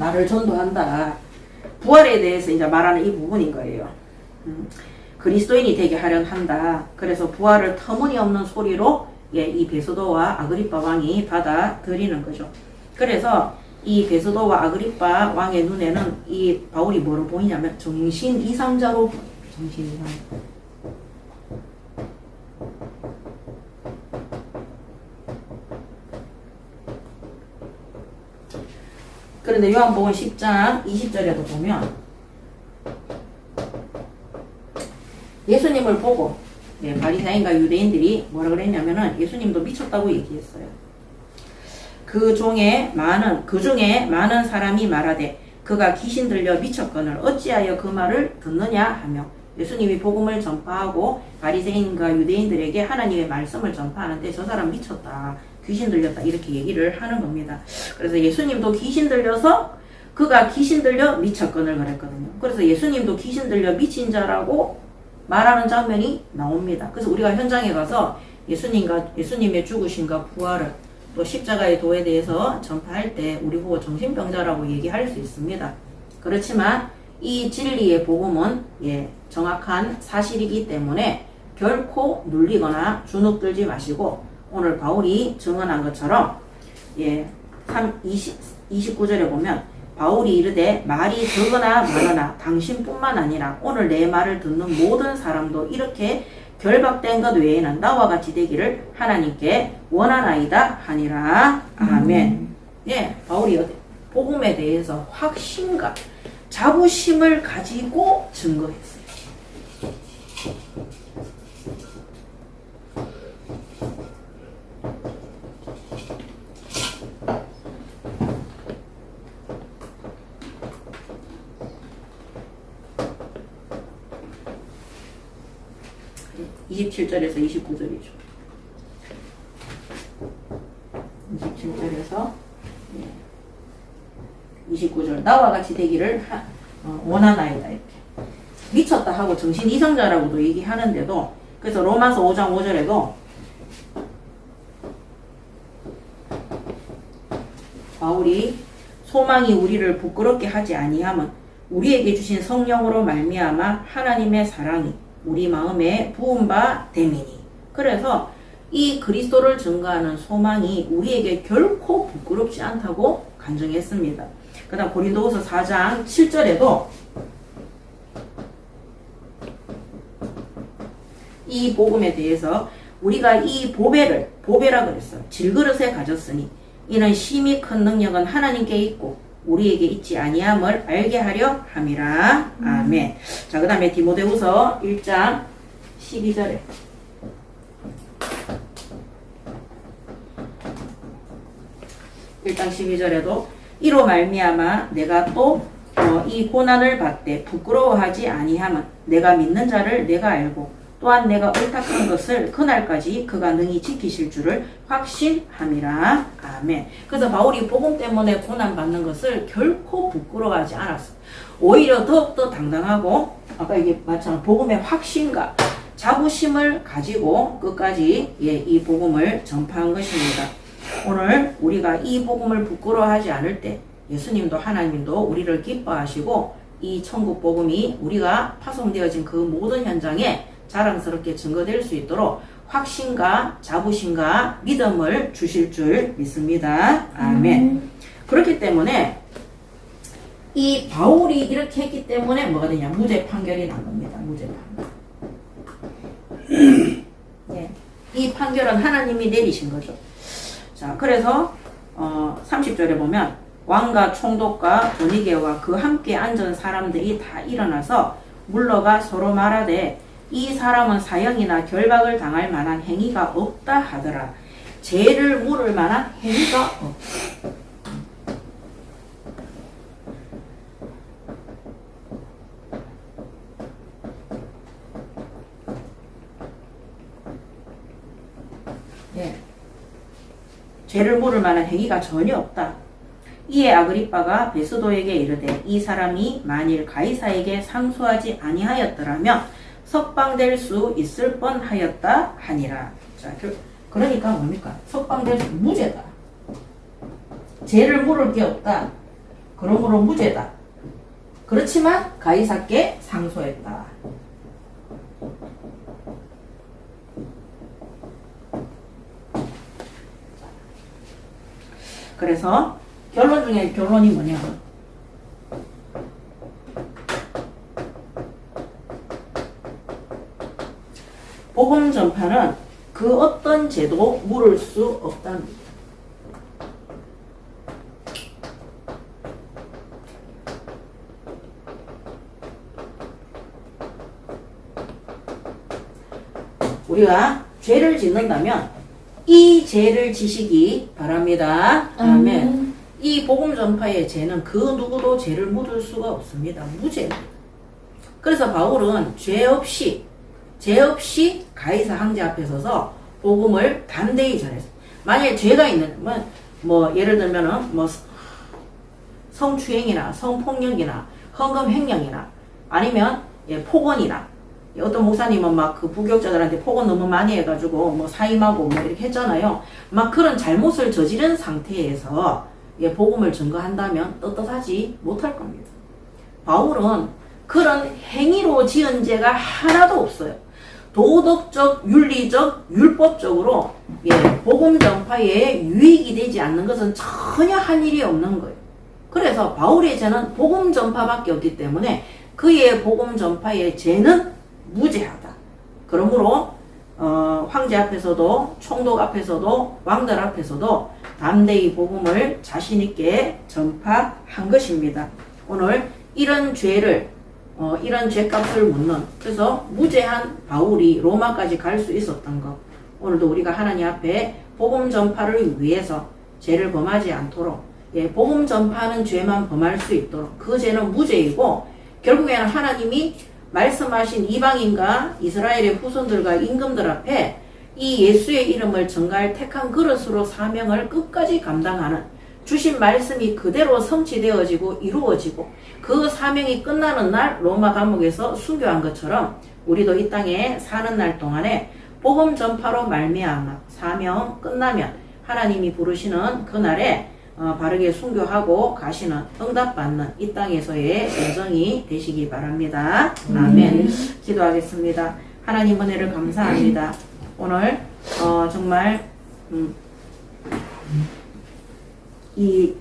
나를 전도한다. 부활에 대해서 이제 말하는 이 부분인 거예요. 그리스도인이 되게 하려 한다. 그래서 부활을 터무니없는 소리로 이 베스도와 아그리빠 왕이 받아들이는 거죠. 그래서 이 베스도와 아그리빠 왕의 눈에는 이 바울이 뭐로 보이냐면 정신 이상자로 보여요. 정신 이상자. 그런데 요한복음 10장 20절에도 보면 예수님을 보고 바리새인과 유대인들이 뭐라 그랬냐면은 예수님도 미쳤다고 얘기했어요. 그 중에 많은 사람이 말하되 그가 귀신 들려 미쳤거늘 어찌하여 그 말을 듣느냐 하며 예수님이 복음을 전파하고 바리새인과 유대인들에게 하나님의 말씀을 전파하는데 저 사람 미쳤다. 귀신 들렸다. 이렇게 얘기를 하는 겁니다. 그래서 예수님도 귀신 들려서 그가 귀신 들려 미쳤거늘 그랬거든요. 그래서 예수님도 귀신 들려 미친 자라고 말하는 장면이 나옵니다. 그래서 우리가 현장에 가서 예수님의 죽으심과 부활을 또 십자가의 도에 대해서 전파할 때 우리 보고 정신병자라고 얘기할 수 있습니다. 그렇지만 이 진리의 복음은 정확한 사실이기 때문에 결코 눌리거나 주눅들지 마시고 오늘 바울이 증언한 것처럼 29절에 보면 바울이 이르되 말이 적으나 많으나 당신뿐만 아니라 오늘 내 말을 듣는 모든 사람도 이렇게 결박된 것 외에는 나와 같이 되기를 하나님께 원하나이다 하니라. 아멘. 바울이 복음에 대해서 확신과 자부심을 가지고 증거했어요. 네. 27절에서 29절이죠. 27절에서 29절 나와 같이 되기를 원하나이다. 이렇게 미쳤다 하고 정신 이상자라고도 얘기하는데도 그래서 로마서 5장 5절에도 바울이 소망이 우리를 부끄럽게 하지 아니함은 우리에게 주신 성령으로 말미암아 하나님의 사랑이 우리 마음에 부은 바 됨이니. 그래서 이 그리스도를 증거하는 소망이 우리에게 결코 부끄럽지 않다고 간증했습니다. 그 다음 고린도후서 4장 7절에도 이 복음에 대해서 우리가 이 보배라 그랬어요. 질그릇에 가졌으니 이는 심히 큰 능력은 하나님께 있고 우리에게 있지 아니함을 알게 하려 함이라. 아멘. 자, 그 다음에 디모데후서 1장 12절에 이로 말미암아 내가 또 이 고난을 받되 부끄러워하지 아니함은 내가 믿는 자를 내가 알고 또한 내가 옳탁한 것을 그날까지 그가 능히 지키실 줄을 확신함이라. 아멘. 그래서 바울이 복음 때문에 고난받는 것을 결코 부끄러워하지 않았어. 오히려 더욱더 당당하고 아까 이게 마찬가지로 복음의 확신과 자부심을 가지고 끝까지 이 복음을 전파한 것입니다. 오늘 우리가 이 복음을 부끄러워하지 않을 때 예수님도 하나님도 우리를 기뻐하시고 이 천국 복음이 우리가 파송되어진 그 모든 현장에 자랑스럽게 증거될 수 있도록 확신과 자부심과 믿음을 주실 줄 믿습니다. 아멘. 그렇기 때문에 이 바울이 이렇게 했기 때문에 뭐가 되냐? 무죄 판결이 난 겁니다. 무죄 판결. 이 판결은 하나님이 내리신 거죠. 자, 그래서 30절에 보면 왕과 총독과 분위기와 그 함께 앉은 사람들이 다 일어나서 물러가 서로 말하되 이 사람은 사형이나 결박을 당할 만한 행위가 없다 하더라. 죄를 물을 만한 행위가 없다. 죄를 물을 만한 행위가 전혀 없다. 이에 아그리빠가 베스도에게 이르되 이 사람이 만일 가이사에게 상소하지 아니하였더라면 석방될 수 있을 뻔하였다 하니라. 자, 그러니까 뭡니까? 석방될 수 무죄다. 죄를 물을 게 없다. 그러므로 무죄다. 그렇지만 가이사께 상소했다. 그래서 결론 중에 결론이 뭐냐면 복음 전파는 그 어떤 죄도 물을 수 없답니다. 우리가 죄를 짓는다면 이 죄를 지시기 바랍니다. 아멘. 이 복음 전파의 죄는 그 누구도 죄를 묻을 수가 없습니다. 무죄입니다. 그래서 바울은 죄 없이 가이사 황제 앞에 서서 복음을 담대히 전했어요. 만약에 죄가 있는 뭐 예를 들면은 뭐 성추행이나 성폭력이나 헌금 횡령이나 아니면 폭언이나 어떤 목사님은 막 그 부교육자들한테 폭언 너무 많이 해가지고 뭐 사임하고 뭐 이렇게 했잖아요. 막 그런 잘못을 저지른 상태에서 복음을 증거한다면 떳떳하지 못할 겁니다. 바울은 그런 행위로 지은 죄가 하나도 없어요. 도덕적, 윤리적, 율법적으로 복음 전파에 유익이 되지 않는 것은 전혀 한 일이 없는 거예요. 그래서 바울의 죄는 복음 전파밖에 없기 때문에 그의 복음 전파의 죄는 무죄하다. 그러므로 황제 앞에서도 총독 앞에서도 왕들 앞에서도 담대히 복음을 자신 있게 전파한 것입니다. 오늘 이런 죄를 이런 죄값을 묻는, 그래서 무죄한 바울이 로마까지 갈 수 있었던 것, 오늘도 우리가 하나님 앞에 복음 전파를 위해서 죄를 범하지 않도록 복음 전파하는 죄만 범할 수 있도록, 그 죄는 무죄이고 결국에는 하나님이 말씀하신 이방인과 이스라엘의 후손들과 임금들 앞에 이 예수의 이름을 전가할 택한 그릇으로 사명을 끝까지 감당하는, 주신 말씀이 그대로 성취되어지고 이루어지고 그 사명이 끝나는 날 로마 감옥에서 순교한 것처럼 우리도 이 땅에 사는 날 동안에 복음 전파로 말미암아 사명 끝나면 하나님이 부르시는 그날에 바르게 순교하고 가시는, 응답받는 이 땅에서의 여정이 되시기 바랍니다. 아멘. 기도하겠습니다. 하나님 은혜를 감사합니다. 오늘 정말 이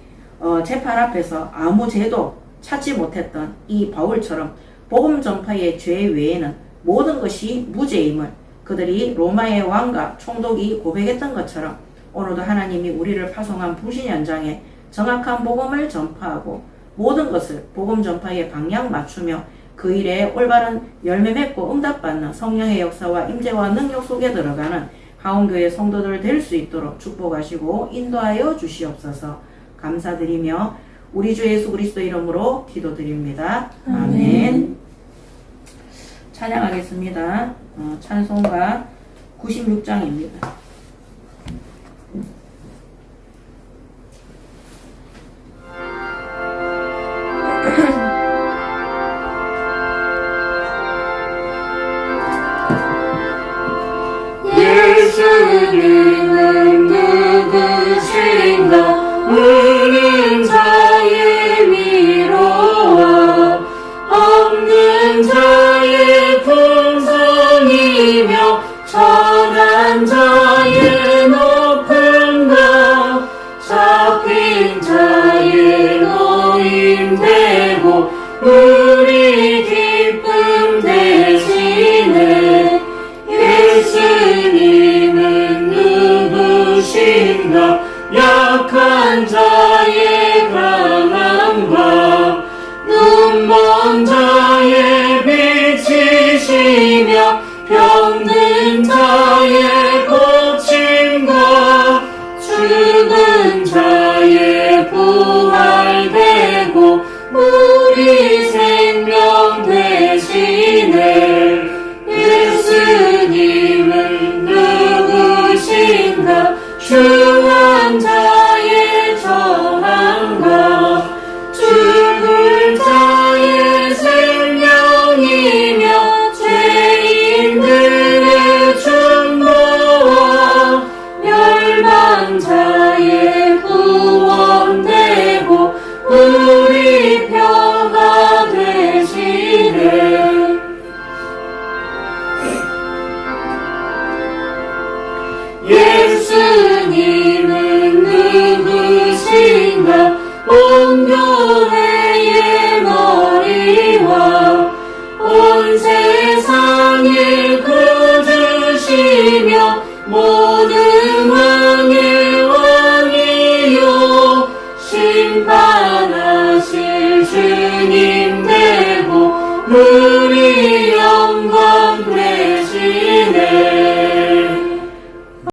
재판 앞에서 아무 죄도 찾지 못했던 이 바울처럼 복음 전파의 죄 외에는 모든 것이 무죄임을 그들이 로마의 왕과 총독이 고백했던 것처럼 오늘도 하나님이 우리를 파송한 부신 현장에 정확한 복음을 전파하고 모든 것을 복음 전파에 방향 맞추며 그 일에 올바른 열매 맺고 응답받는 성령의 역사와 임재와 능력 속에 들어가는 하온교회 성도들 될 수 있도록 축복하시고 인도하여 주시옵소서. 감사드리며 우리 주 예수 그리스도 이름으로 기도드립니다. 아멘. 찬양하겠습니다. 찬송가 96장입니다. 예수님은 누구신가? 우는 자의 위로와 없는 자의 풍성이며 천한 자의 높음과 잡힌 자의 노임되고 우리 기쁨 대신에 예수님은 누구신가? 약한 자의 강함과 눈먼 자의 빛이시며 병든 자의 고침과 죽은 자의 부활되고 우리 생명 대신에 예수님은 누구신가? 주한 자의 전 하시나 온 교회의 머리와 온 세상의 구주시며 모든 왕의 왕이요 심판하실 주님